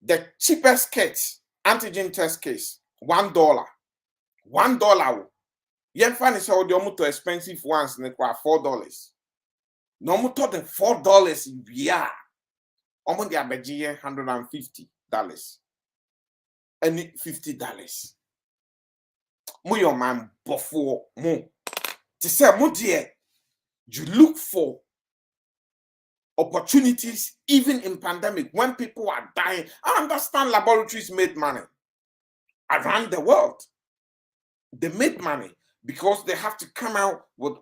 Speaker 3: the cheapest kit, antigen test case, $1. $1. Yen find is all the almost expensive ones, $4. No more than $4 yeah. Almost the average $150 and $50. Mo your man before mo. To say mo dear, you look for opportunities even in pandemic when people are dying. I understand laboratories made money around the world. They made money because they have to come out with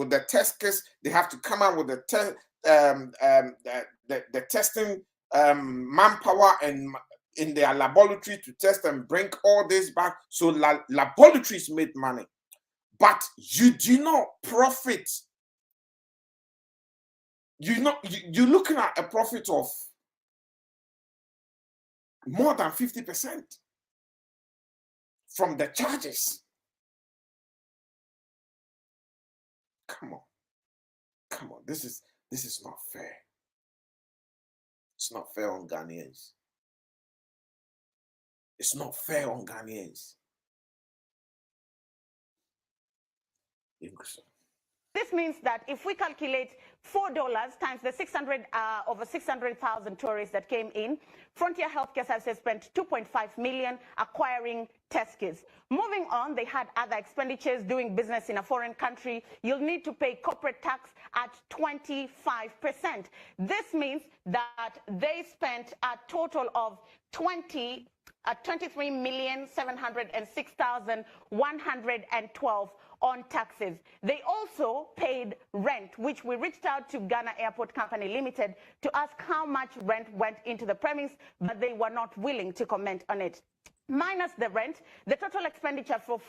Speaker 3: the test case. They have to come out with the testing manpower and in their laboratory to test and bring all this back. So laboratories made money, but you do not profit you're looking at a profit of more than 50% from the charges. Come on. This is not fair. It's not fair on Ghanaians. It's not fair on Ghanaians.
Speaker 11: This means that if we calculate $4 times the over 600,000 tourists that came in, Frontier Healthcare Services spent $2.5 million acquiring test kits. Moving on, they had other expenditures doing business in a foreign country. You'll need to pay corporate tax at 25%. This means that they spent a total of $23,706,112 on taxes. They also paid rent, which we reached out to Ghana Airport Company Limited to ask how much rent went into the premise, but they were not willing to comment on it. Minus the rent, the total expenditure for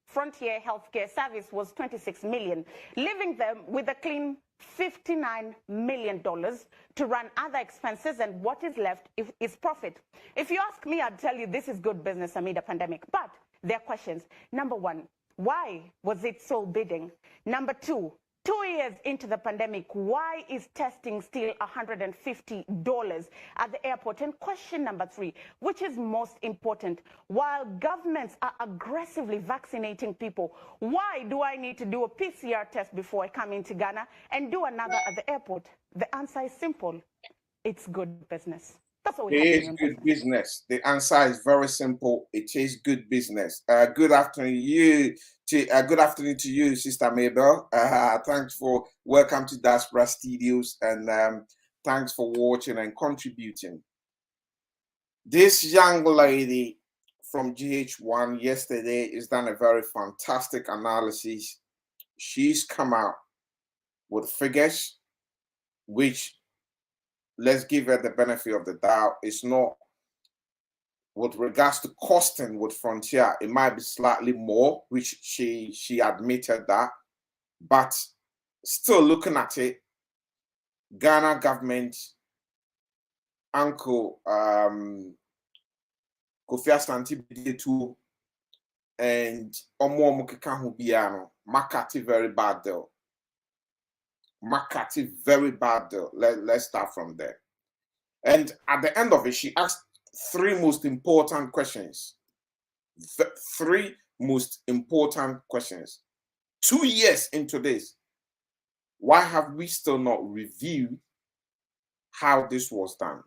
Speaker 11: Frontier Healthcare Service was $26 million, leaving them with a clean $59 million to run other expenses, and what is left is profit. If you ask me, I'd tell you this is good business amid a pandemic, but there are questions. Number one, why was it so bidding? Number two, 2 years into the pandemic, why is testing still $150 at the airport? And question number three, which is most important, while governments are aggressively vaccinating people, why do I need to do a PCR test before I come into Ghana and do another at the airport? The answer is simple. It's good business. That's all we have.
Speaker 3: It is good business. The answer is very simple. It is good business. Good afternoon to you, Sister Mabel. Welcome to Diaspora Studios, and thanks for watching and contributing. This young lady from GH1 yesterday has done a very fantastic analysis. She's come out with figures which, let's give her the benefit of the doubt, it's not, with regards to costing with Frontier, it might be slightly more, which she admitted that, but still looking at it, Ghana government, Uncle Kofi Asante Bidetoo and Omo Mukekahu Biano, Makati very bad deal. Makati, very bad deal. Let's start from there. And at the end of it, she asked three most important questions. The three most important questions. 2 years into this, why have we still not reviewed how this was done?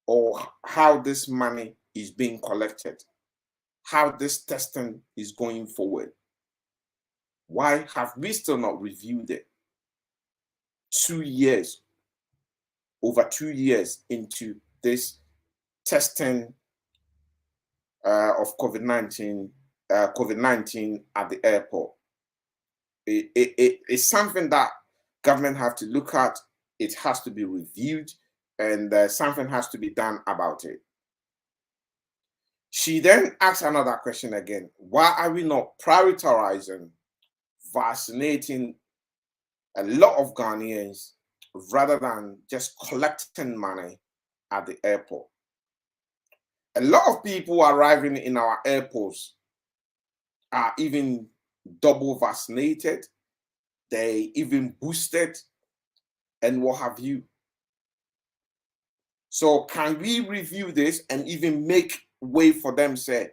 Speaker 3: Or how this money is being collected? How this testing is going forward? Why have we still not reviewed it? 2 years, over 2 years into this testing of COVID-19 at the airport. It's something that government have to look at. It has to be reviewed, and something has to be done about it. She then asked another question again. Why are we not prioritizing vaccinating a lot of Ghanaians rather than just collecting money at the airport? A lot of people arriving in our airports are even double vaccinated, they even boosted, and what have you. So can we review this and even make way for them, say,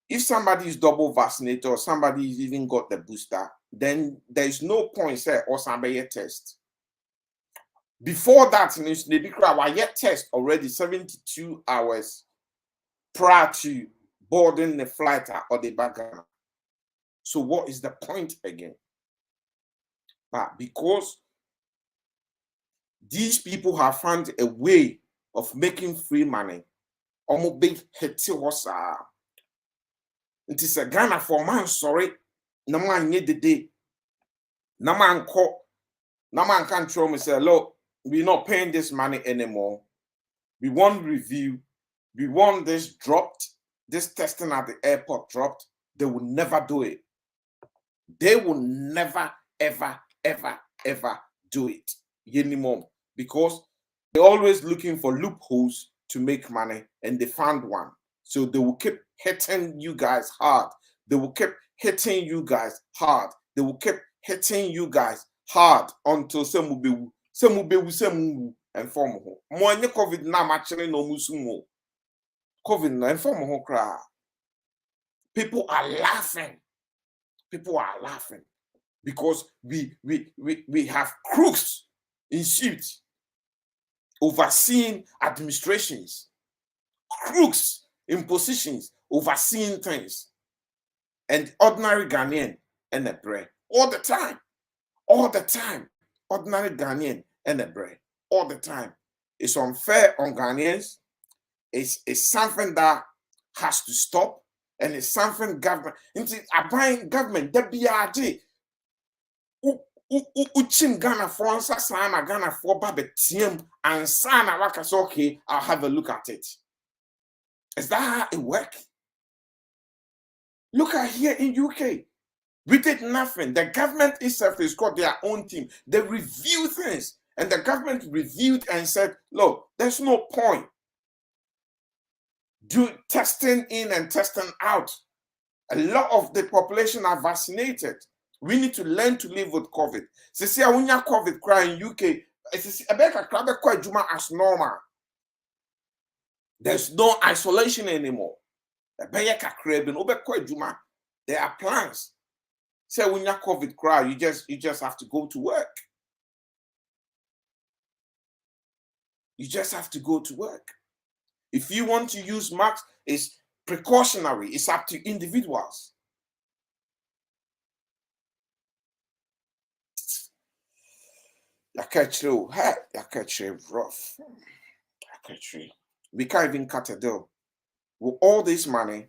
Speaker 3: if somebody is double vaccinated or somebody's even got the booster, then there's no point, say, or somebody test. Before that, in our yet test already 72 hours prior to boarding the flight or the baggage. So what is the point again? But because these people have found a way of making free money, almost big heti it is a Ghana for man, sorry, no man need the day. No man can't show me say, look, we're not paying this money anymore. We want review. We want this dropped, this testing at the airport dropped. They will never do it. They will never, ever, ever, ever do it anymore because they're always looking for loopholes to make money, and they found one. So they will keep hitting you guys hard. They will keep hitting you guys hard. They will keep hitting you guys hard until some will be and form more COVID now actually no musumo. COVID na inform ho cry. People are laughing. People are laughing because we have crooks in suits overseeing administrations, crooks in positions overseeing things, and ordinary Ghanaian and a bread all the time, ordinary Ghanaian and a bread all the time. It's unfair on Ghanaians. It's something that has to stop, and it's something government. Into buying government that BRD. Uchim Ghana for answer sana Ghana for babetium and sana waka say okay, I'll have a look at it. Is that how it works? Look at here in UK. We did nothing. The government itself is called their own team. They review things, and the government reviewed and said, look, there's no point do testing in and testing out. A lot of the population are vaccinated. We need to learn to live with COVID. See, when you COVID cry in UK, it's as normal. There's no isolation anymore. There are plans. Say when you COVID cry, you just have to go to work. You just have to go to work. If you want to use masks, it's precautionary. It's up to individuals. Rough. We can't even cut a deal. With all this money,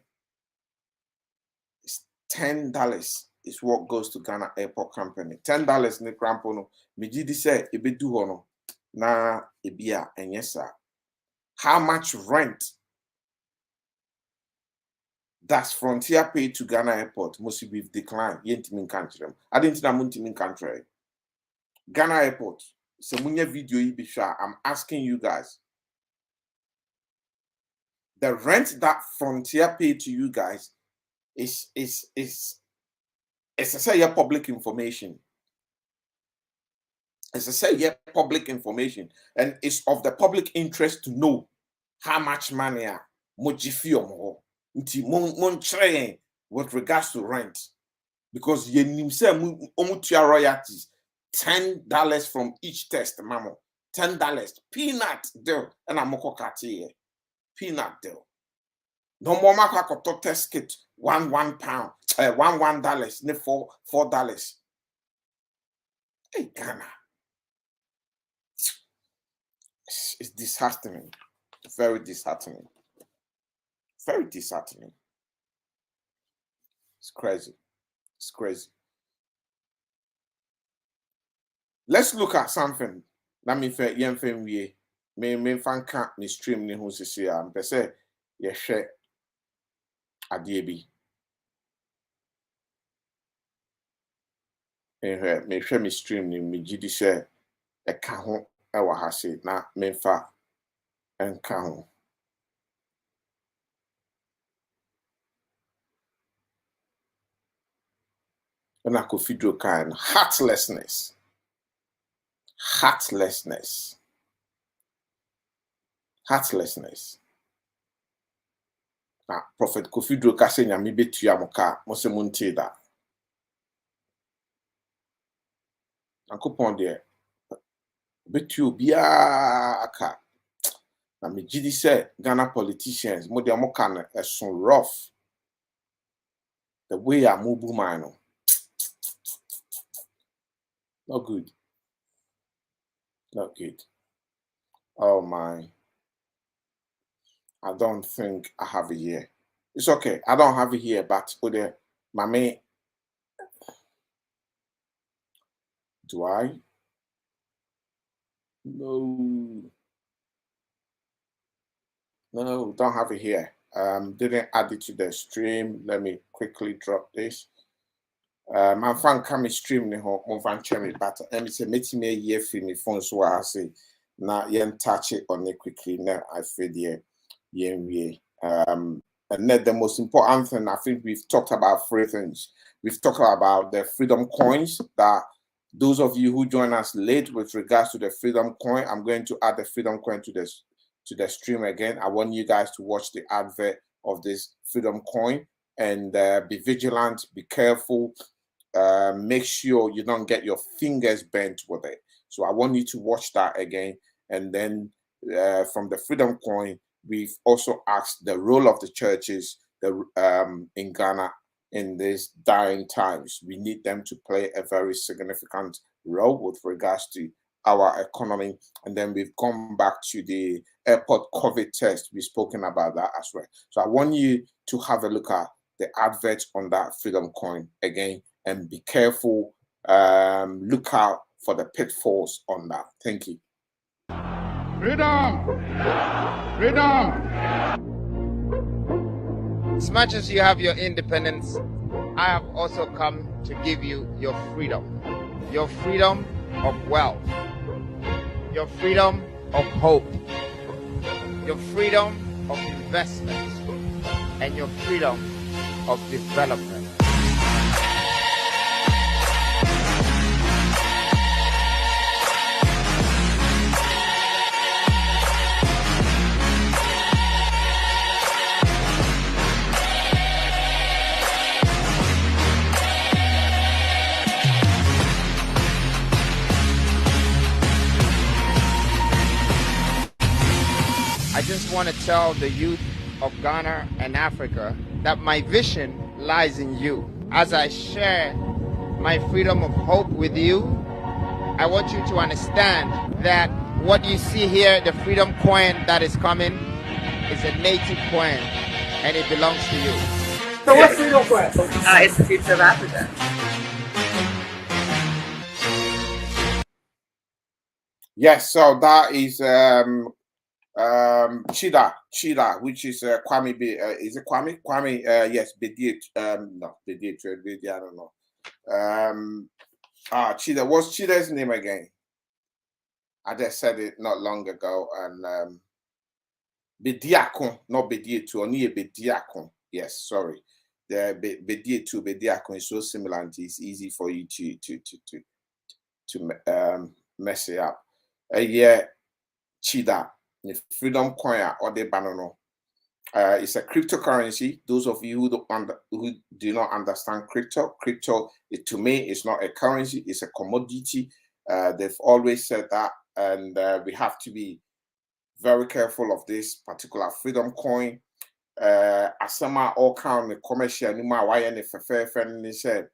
Speaker 3: it's $10 is what goes to Ghana Airport Company. $10 ne crampono. Mijidi say ebe du hono na ebia and yes sir. How much rent does Frontier pay to Ghana Airport? Must we've declined. Yentimin country. I didn't know Muntimin country. Ghana Airport. So munya video ibisha. I'm asking you guys. The rent that Frontier pay to you guys is a public information. It's a public information, and it's of the public interest to know how much money are mojifio with regards to rent, because you say royalties $10 from each test, mamo. $10 peanut deal, and I'm peanut deal. No more to test kit £1 $1 ne $4. Hey Ghana. It's disheartening. Very disheartening. Very disheartening. It's crazy. It's crazy. Let's look at something. Let me say, me fan can't me stream ni who see am say ye share adie bi. Me share me stream ni me gidi share e ka ho e wa ha se na me fa en ka ho. And I could feel kind heartlessness. Heartlessness. Heartlessness. Now, Prophet Kofi Droka say nyame betua mo ka mo se monte da. Ankopon de betu bia aka. Na me gidi say Ghana politicians mo de mo kan so rough. The way I move man. Not good. Not good. Oh my. I don't think I have it here. It's okay. I don't have it here, but Mame. Do I? No. No, don't have it here. Didn't add it to the stream. Let me quickly drop this. My fan come stream ne ho mon fan check me but me say metime year free me phone so I say na yen touch it on it quickly now I feel the yen and then the most important thing I think we've talked about three things. We've talked about the freedom coins that those of you who join us late with regards to the freedom coin, I'm going to add the freedom coin to the stream again. I want you guys to watch the advert of this freedom coin and be vigilant, be careful. Make sure you don't get your fingers bent with it. So I want you to watch that again. And then from the freedom coin, we've also asked the role of the churches in Ghana in these dying times. We need them to play a very significant role with regards to our economy. And then we've gone back to the airport COVID test. We've spoken about that as well. So I want you to have a look at the advert on that freedom coin again and be careful. Look out for the pitfalls on that. Thank you.
Speaker 12: Freedom! Freedom! As much as you have your independence, I have also come to give you your freedom of wealth, your freedom of hope, your freedom of investment, and your freedom of development. I just want to tell the youth of Ghana and Africa that my vision lies in you. As I share my freedom of hope with you, I want you to understand that what you see here, the freedom coin that is coming, is a native coin and it belongs to you.
Speaker 13: So what's freedom coin? It's the future of Africa.
Speaker 3: Yes, so that is Chida, which is Kwame is it Kwame? Kwame, yes, Bediet, no, Bediet, I don't know. Chida, what's Chida's name again? I just said it not long ago, and Bediakon, not Bediet, only a Bediakon. Yes, sorry. The Bediet to Bediakon is so similar, and it's easy for you to mess it up. Yeah, Chida. The freedom coin or the banana. It's a cryptocurrency. Those of you who do not understand crypto, to me is not a currency, it's a commodity. They've always said that, and we have to be very careful of this particular freedom coin. Asama all count the commercial numa why any friend said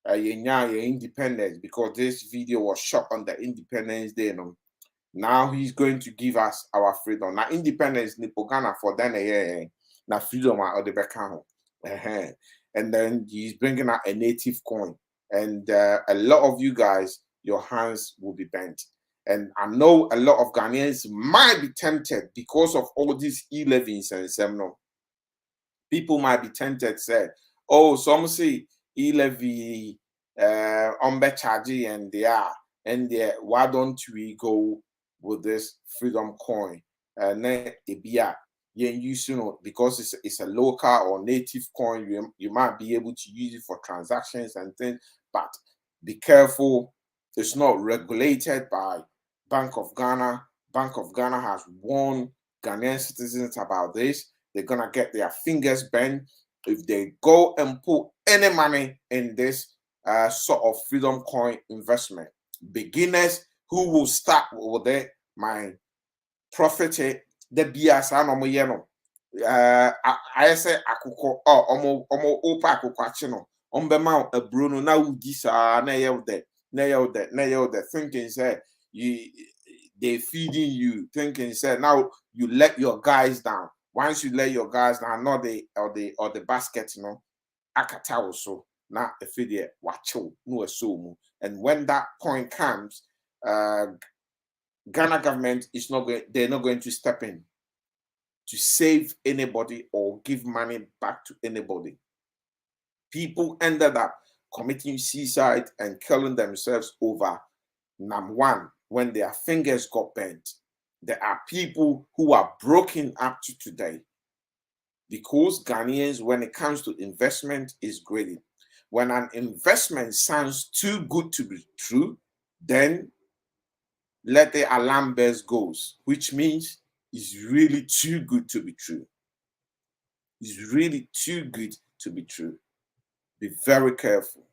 Speaker 3: independence, because this video was shot on the Independence Day. Now he's going to give us our freedom. Now independence nipo Ghana for then a year. Now freedom or the back and then he's bringing out a native coin. And a lot of you guys, your hands will be bent. And I know a lot of Ghanaians might be tempted because of all these e-levies and seminar. People might be tempted, say, oh, some say e-levy charge and they are. And why don't we go with this freedom coin? And then because it's a local or native coin, you might be able to use it for transactions and things, but be careful. It's not regulated by Bank of Ghana. Bank of Ghana has warned Ghanaian citizens about this. They're gonna get their fingers bent if they go and put any money in this sort of freedom coin investment. Beginners who will start with it, my profit, the biasa no mo yeno. I say akuko omo opa akukwachino. Ombema a Bruno na ugisa na yelde thinking say they feeding you, thinking say now you let your guys down. Once you let your guys down, not the basket, akata also na efidie wacho no assume. And when that point comes, Ghana government is not going, they're not going to step in to save anybody or give money back to anybody. People ended up committing suicide and killing themselves over number one, when their fingers got bent. There are people who are broken up to today because Ghanaians, when it comes to investment, is greedy. When an investment sounds too good to be true, then let the alarm bells go, which means it's really too good to be true. It's really too good to be true. Be very careful.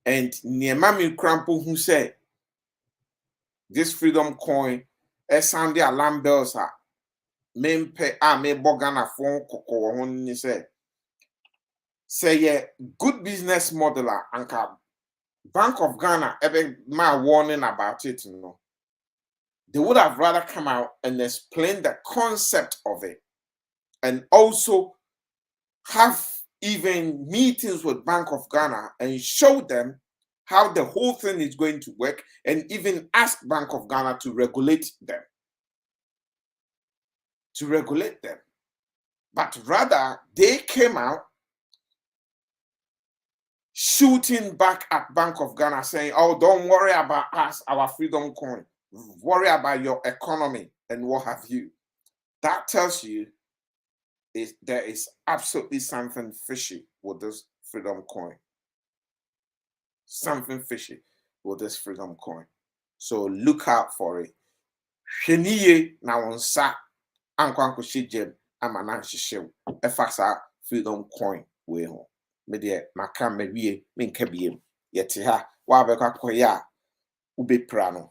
Speaker 3: And Niemami Krampo, who said this freedom coin, sound the alarm bells are me bogana phone koko ni say yeah, good business model anka Bank of Ghana ebe my warning about it, you know. They would have rather come out and explain the concept of it, and also have even meetings with Bank of Ghana and show them how the whole thing is going to work, and even ask Bank of Ghana to regulate them. But rather, they came out shooting back at Bank of Ghana saying, oh, don't worry about us, our freedom coin. Worry about your economy and what have you. That tells you there is absolutely something fishy with this freedom coin. Something fishy with this freedom coin. So look out for it. Sheniye na wonsa ankwanko shijem amana shishew. Efasa freedom coin we ho. Me de maka mewie me nka biem. Yete ha wa abekwa koya ube prano.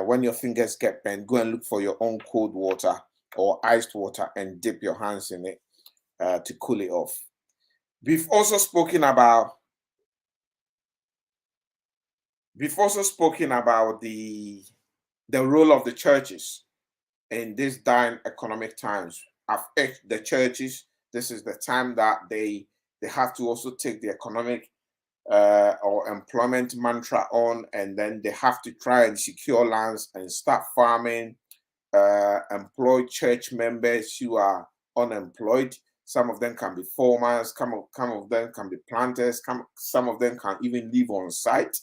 Speaker 3: When your fingers get bent, go and look for your own cold water or iced water and dip your hands in it to cool it off. We've also spoken about the role of the churches in these dying economic times. The churches, this is the time that they have to also take the economic or employment mantra on, and then they have to try and secure lands and start farming, employ church members who are unemployed. Some of them can be farmers, some of them can be planters, some of them can even live on site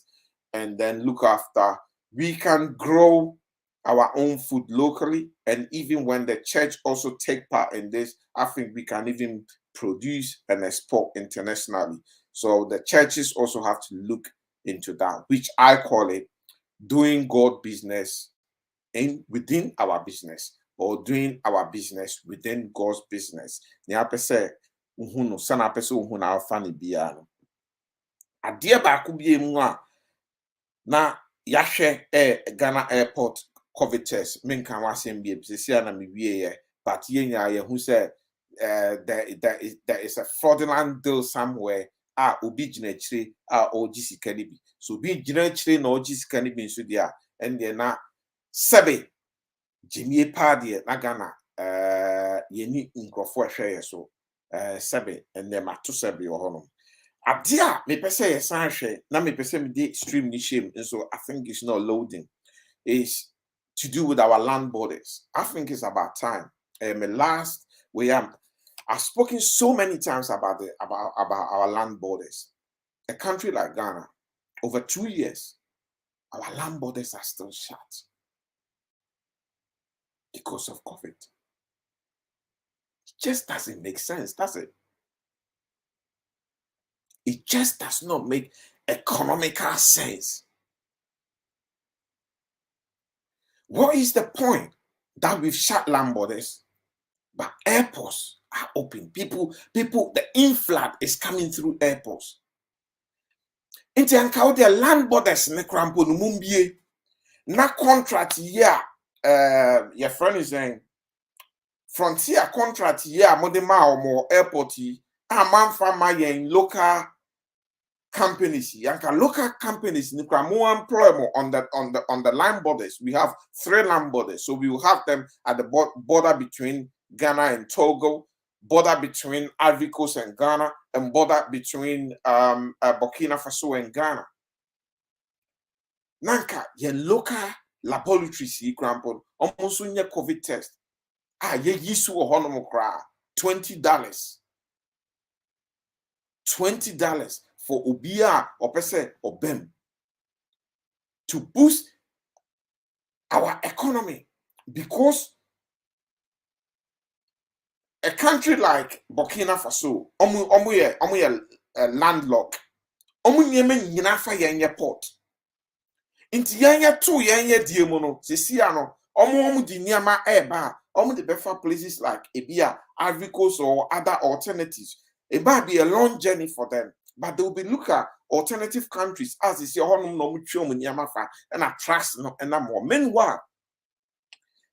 Speaker 3: and then look after. We can grow our own food locally, and even when the church also take part in this, I think we can even produce and export internationally. So the churches also have to look into that, which I call it doing God business within our business, or doing our business within God's business. Niapese uhuno sana pese uhuna alfani biano. Adia ba kubie mwa na yahwe Ghana airport COVID test. Minka wasem bi ebisia na miwie but yenya ye who said there is a fraudulent deal somewhere. Obi jina chire oji sikani bi. So bi jina chire na oji sikani bi nso dia and then na sebe Jimmy Paddy na Ghana yeni nkrofo ehwe so sebe and then matu sebe ohonom. Adia me pese yesan hwe na me pese me dey stream ni shame, and so I think it's not loading. Is to do with our land borders. I think it's about time. I've spoken so many times about our land borders. A country like Ghana, over 2 years, our land borders are still shut because of COVID. It just doesn't make sense, does it? It just does not make economical sense. What is the point that we've shut land borders, but airports are open? People, the influx is coming through airports. Inti anka the land borders ne krampo no mumbie na contract here. Your friend is saying frontier contract here. Modema or more airport man farmer in local companies. Yanka local companies ni more employ more on the land borders. We have 3 land borders, so we will have them at the border between Ghana and Togo, border between Ivory Coast and Ghana, and border between Burkina Faso and Ghana. Nanka ye local laboratories yi crampon almost nye COVID test. Ye yisu $20. $20 for Obia or Pese or Bem to boost our economy, because a country like Burkina Faso, omu landlocked, omu nyeme nyinafa yenye port. Inti yenye tu yenye diemono, sisi ano, omu di niyama eba, omu de befa places like Ebia, Ivory Coast or other alternatives. It might be a long journey for them, but they will be look at alternative countries as is your honum no mucho nyamafa and attracts no and more. Meanwhile,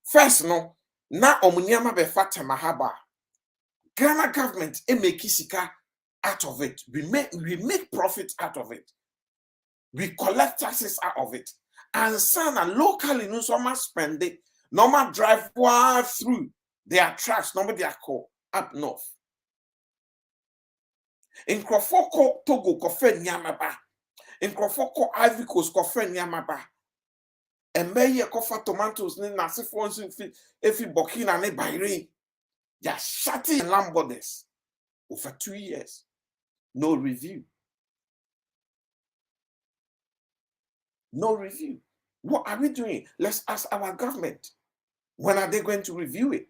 Speaker 3: first no, na omunyama befa temahaba. Ghana government make kisika out of it. We make profit out of it. We collect taxes out of it. And sana locally no so much spend it. Normal drive through their tracks, nobody are called up north. In Krofoko Togo kofe nyamaba. In Krofoko Ivory Coast kofe nyamaba. And may kofa tomatoes ni nasifons if you Burkina ne Bahrain. They are shutting land borders over 2 years. No review. No review. What are we doing? Let's ask our government. When are they going to review it?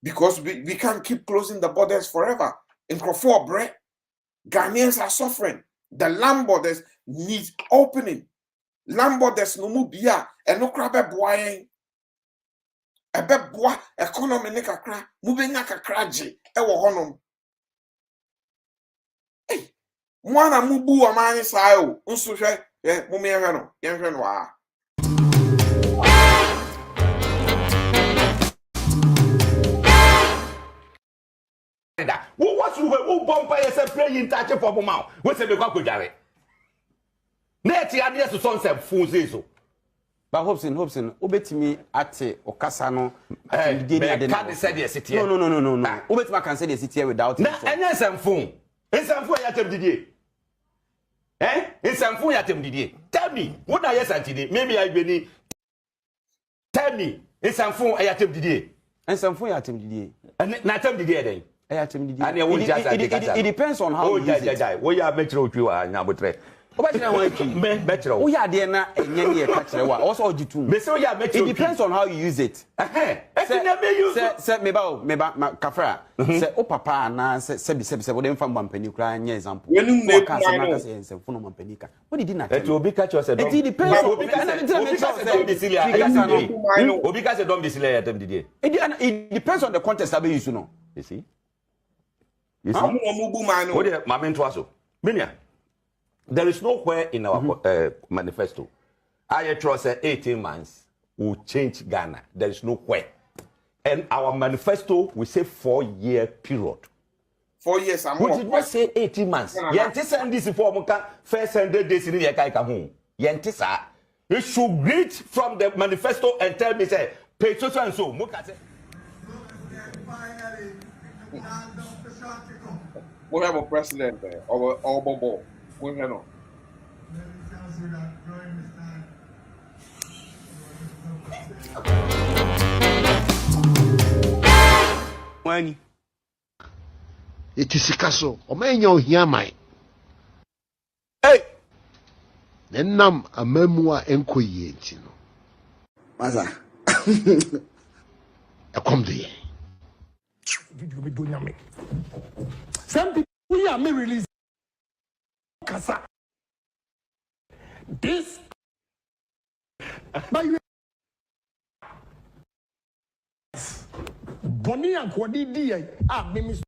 Speaker 3: Because we can't keep closing the borders forever. In Crawford, bread, Ghanaians are suffering. The land borders need opening. Land borders no mubia and no crab boy. Ebe boa economy ne kakra mubenya kakra je ewo honom eh mwana mubu amani saa o nso hwe mumye hwe no yenhwe no a
Speaker 5: what you who bomba yese pray in touch for mama we say be kwa kodware na ti ade so Ensemsem fun say so.
Speaker 6: But Hobson, Obetimi ate Okasa no.
Speaker 5: Can't say the city.
Speaker 6: No. Obetima can say the city without.
Speaker 5: Na Ensemsem ya tem didie. Ensemsem ya tem didie. Tell me, what are you saying today? Maybe I be. Tell me, Ensemsem ya tem didie.
Speaker 6: Ensemsem ya tem didie.
Speaker 5: Na tem didie then.
Speaker 6: It depends on how you use it.
Speaker 5: We are metro to Nabotre.
Speaker 6: It depends on how you use it. Say me kafra. Say o papa na say we dem fam mampani kra nya example. What did he not?
Speaker 5: It will be catch us. It
Speaker 6: depends. It depends on the context that we use, you know.
Speaker 5: You see? There is nowhere in our manifesto. I trust 18 months will change Ghana. There is nowhere. And our manifesto we say 4-year period.
Speaker 3: 4 years.
Speaker 5: We did not say 18 months. Yentisa this for first 100 days in the home. Yentisa. You should read from the manifesto and tell me say pay so and so.
Speaker 3: We have a president there, or Bobo. We have no.
Speaker 7: When it is Sikaso, or may you hear my. Hey! Then nam a memoir enquietino.
Speaker 9: Maza.
Speaker 7: A come there.
Speaker 9: Some people are me release. This Bonnie and Quadi D. Ah, Miss.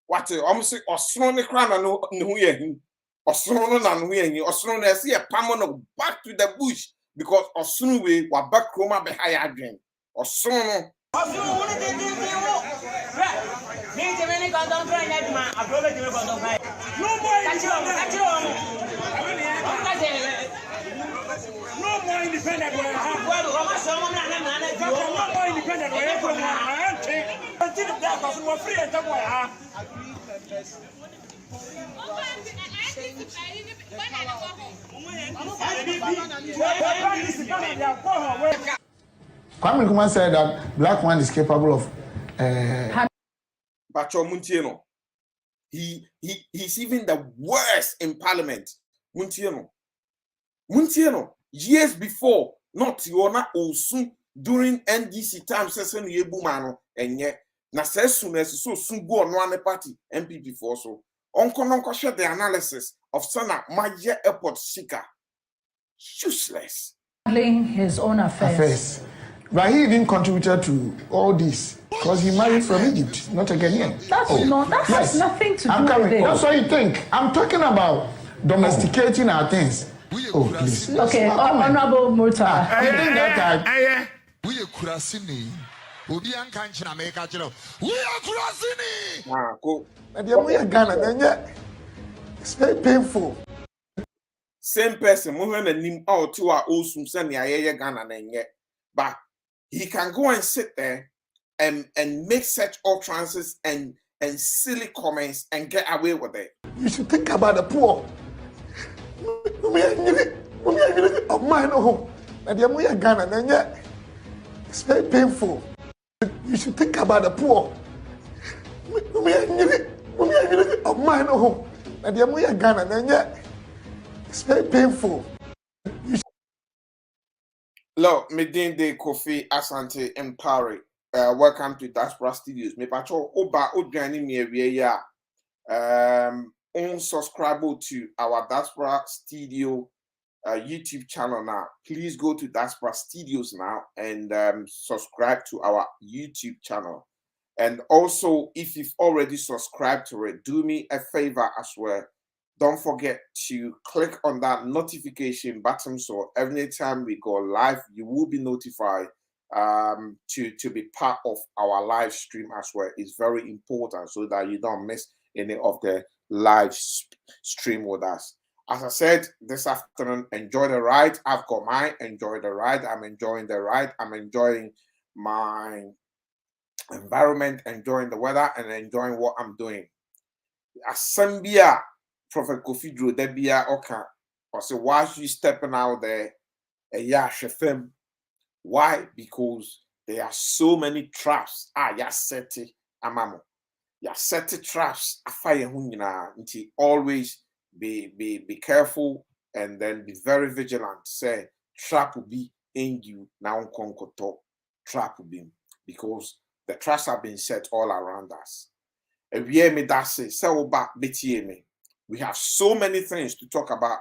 Speaker 3: What almost say Osron the crown and no yen. Osron and yen, Osron, I see a pamon back to the bush because Osron we were back Roma behind Adrian. Osron.
Speaker 9: No more independent. No more independent.
Speaker 14: Kwame Nkrumah said that black man is capable of.
Speaker 3: Bacho Muntieno. He's even the worst in parliament. Muntieno. Years before, not Yona Osun during NDC time, Session Yebumano, and yet, na soon as so soon go on one party, MPP for so. Uncle share the analysis of Sana Maja Airport Shika. Useless.
Speaker 10: Handling his own affairs.
Speaker 14: But he even contributed to all this because he married from Egypt, not a Ghanaian.
Speaker 10: That has nothing to do with it.
Speaker 14: That's what you think. I'm talking about domesticating our things. Oh, please.
Speaker 10: Okay, Honorable Murta.
Speaker 14: I think that
Speaker 1: we are Kurasini. We are Kanchina America. We are Kurasini.
Speaker 3: Go.
Speaker 14: We are Ghana. It's very painful.
Speaker 3: Same person, moving the name out to our old Sumsani Ghana, but he can go and sit there and make such utterances and silly comments and get away with it.
Speaker 14: You should think about the poor. Of mine, it's very painful. You should think about the poor. Of mine, it's very painful.
Speaker 3: Look, Medinde Kofi Asante Empari. Welcome to Diaspora Studios. Me patrol Oba Odjani me unsubscribe to our Diaspora Studio YouTube channel now. Please go to Diaspora Studios now and subscribe to our YouTube channel. And also, if you've already subscribed to it, do me a favor as well. Don't forget to click on that notification button so every time we go live, you will be notified to be part of our live stream as well. It's very important so that you don't miss any of the live stream with us. As I said this afternoon, enjoy the ride. I've got mine. Enjoy the ride. I'm enjoying the ride. I'm enjoying my environment, enjoying the weather, and enjoying what I'm doing. Asambia, Prophet Kofi Drew, Debia Oka, or say, why are you stepping out there? Why? Because there are so many traps. Yaseti amamo. Yaseti traps. Afaya hunina. Always be careful and then be very vigilant. Say trap will be in you now. Konkoto trap will be because the traps have been set all around us. And we have so many things to talk about.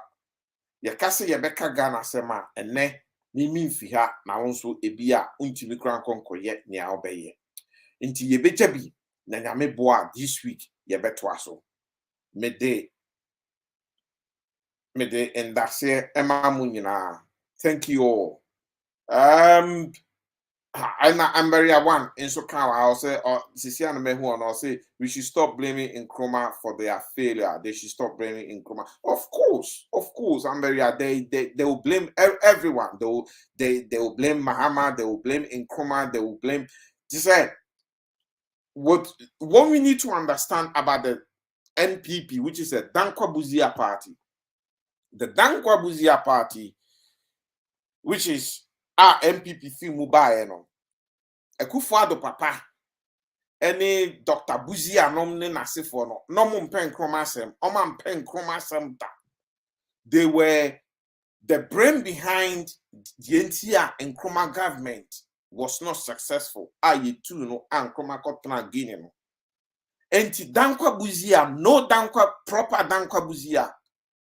Speaker 3: Yakase Yebeka Ghana Sema and ne Nimi Fiha na also ebia untimi kran konkoye ni obeye. Inti yebejabi na nyame boa this week yebetwa so. Mede and that's it. Emma Munina. Thank you all. I'm very one in so I'll say Sisiana Mehuan, I'll say we should stop blaming Nkrumah for their failure. They should stop blaming Nkrumah. Of course, I'm very they will blame everyone. They will blame Mahama, they will blame Nkrumah, they will blame what we need to understand about the NPP, which is a Dankwa Buzia party. The Dankwa Buzia party, which is our MPP thing mobile, Ekufuado papa, any Dr. Buzia nomne nasifono, no pen chromasem, oman pen chromasem da. They were the brain behind the NTR and Nkrumah government was not successful. Aye too no and Nkrumah kotna Guinea. Enti Dankwa Buzia, no Dankwa proper Dankwa Buzia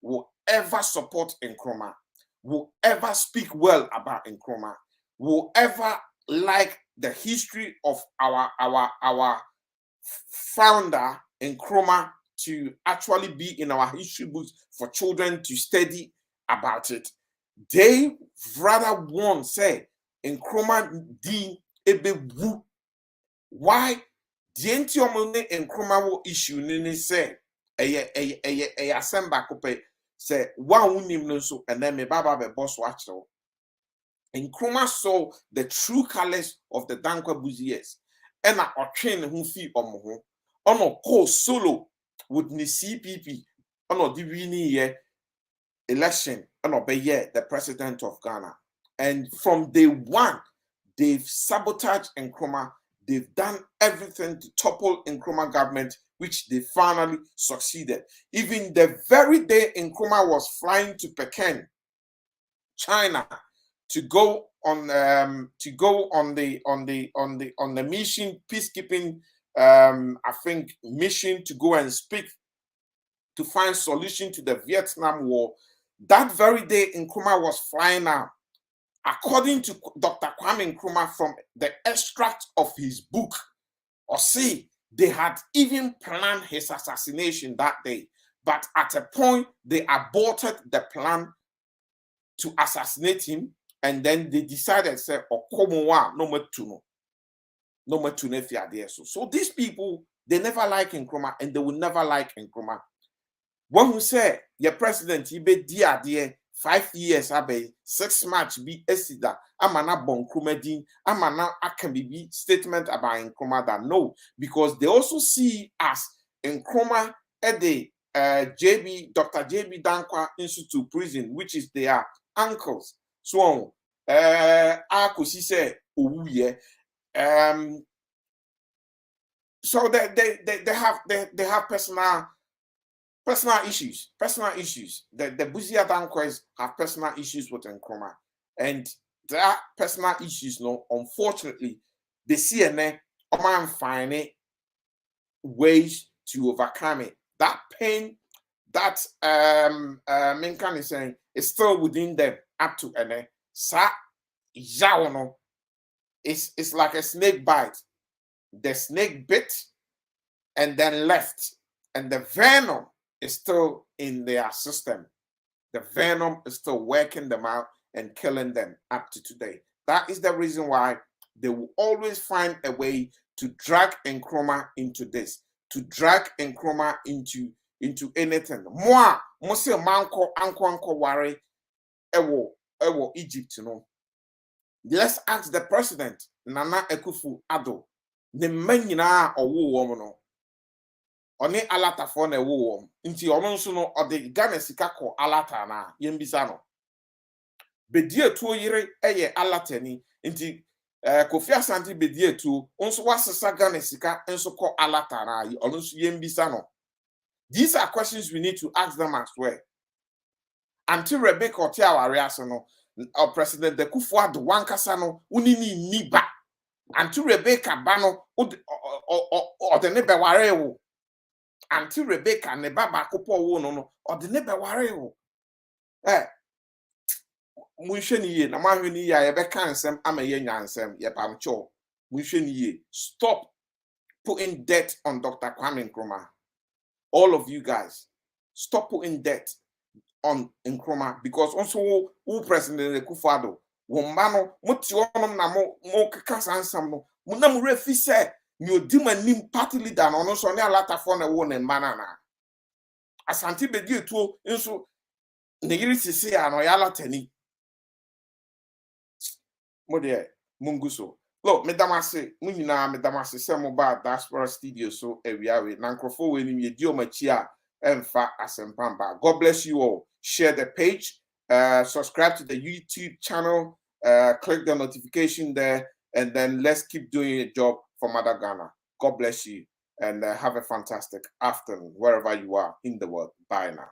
Speaker 3: will ever support Nkrumah, will ever speak well about Nkrumah, will ever like the history of our founder Nkrumah to actually be in our history books for children to study about it. They rather want say Nkrumah di ebewu. Why? The anti-omone Nkrumah wo issue ni say assemble kope say one unim no so and then me baba be boss watch. Nkrumah saw the true colors of the Dankwa Buziers. And I train who fee on a call solo with the CPP on a divini election and obey the president of Ghana. And from day one, they've sabotaged Nkrumah. They've done everything to topple Nkrumah government, which they finally succeeded. Even the very day Nkrumah was flying to Peking, China, to go on the mission, peacekeeping I think mission to go and speak to find solution to the Vietnam War. That very day Nkrumah was flying out. According to Dr. Kwame Nkrumah, from the extract of his book, or see, they had even planned his assassination that day. But at a point, they aborted the plan to assassinate him. And then they decided, say, so these people, they never like Nkrumah and they will never like Nkrumah. One who say, your president, he be dear, 5 years, 6 months, be esida, amana bon Nkrumah amana akambi statement about Nkrumah that no, because they also see as Nkrumah at the Dr. JB Dankwa Institute prison, which is their uncles. So, Akusi say, so they have personal issues. The Buzia Danquas have personal issues with Nkrumah, and that personal issues, no, unfortunately, the CNN find ways to overcome it. That pain that Minkan is saying is still within them up to sa yawono. It's like a snake bite. The snake bit and then left, and the venom is still in their system. The venom is still working them out and killing them up to today. That is the reason why they will always find a way to drag Nkrumah into this, to drag Nkrumah into anything. Moi, Monsieur Manko Anko Ware, Ewo Egypt, you know. Let's ask the president, Nana Akufo-Addo, the men na owo woman no. Oni alata for na wo wom. Nti ono nso no ode Ghana sika ko alata na yembisa no. Bedie tuo yire eye alata ni. Nti Kofi Asante bedie tuo nso wasesa Ghana sika nso ko alata na ono nso yembisa no. These are questions we need to ask them as well. Until Rebecca Otiawari aso no, President Akufo-Addo wankasa no unini niba. Until Rebecca Bano or the neighbor wareo. Until Rebecca ne baba kupo wo no or the neighbor wareo. Munsheni ye na mahweni ya yebeka nsem ama ye nyansem ye pamcho. Munsheni ye. Stop putting debt on Dr. Kwame Nkrumah. All of you guys, stop putting debt on Nkrumah, because also who President Akufo-Addo wombano muti onom na mo kasa ansam no munam refi se ni odima nim party leader no so ne alata for na wo ne manana Asante bedi etuo nso ne yiri sisi ya no yala tani mo de munguso lo medamase munyina medamase se mo ba Diaspora Studio so ewiawe na nkrofo we ni yedi o machi a emfa asempamba. God bless you all. Share the page, subscribe to the YouTube channel, click the notification there, and then let's keep doing a job for Mother Ghana. God bless you, and have a fantastic afternoon wherever you are in the world. Bye now.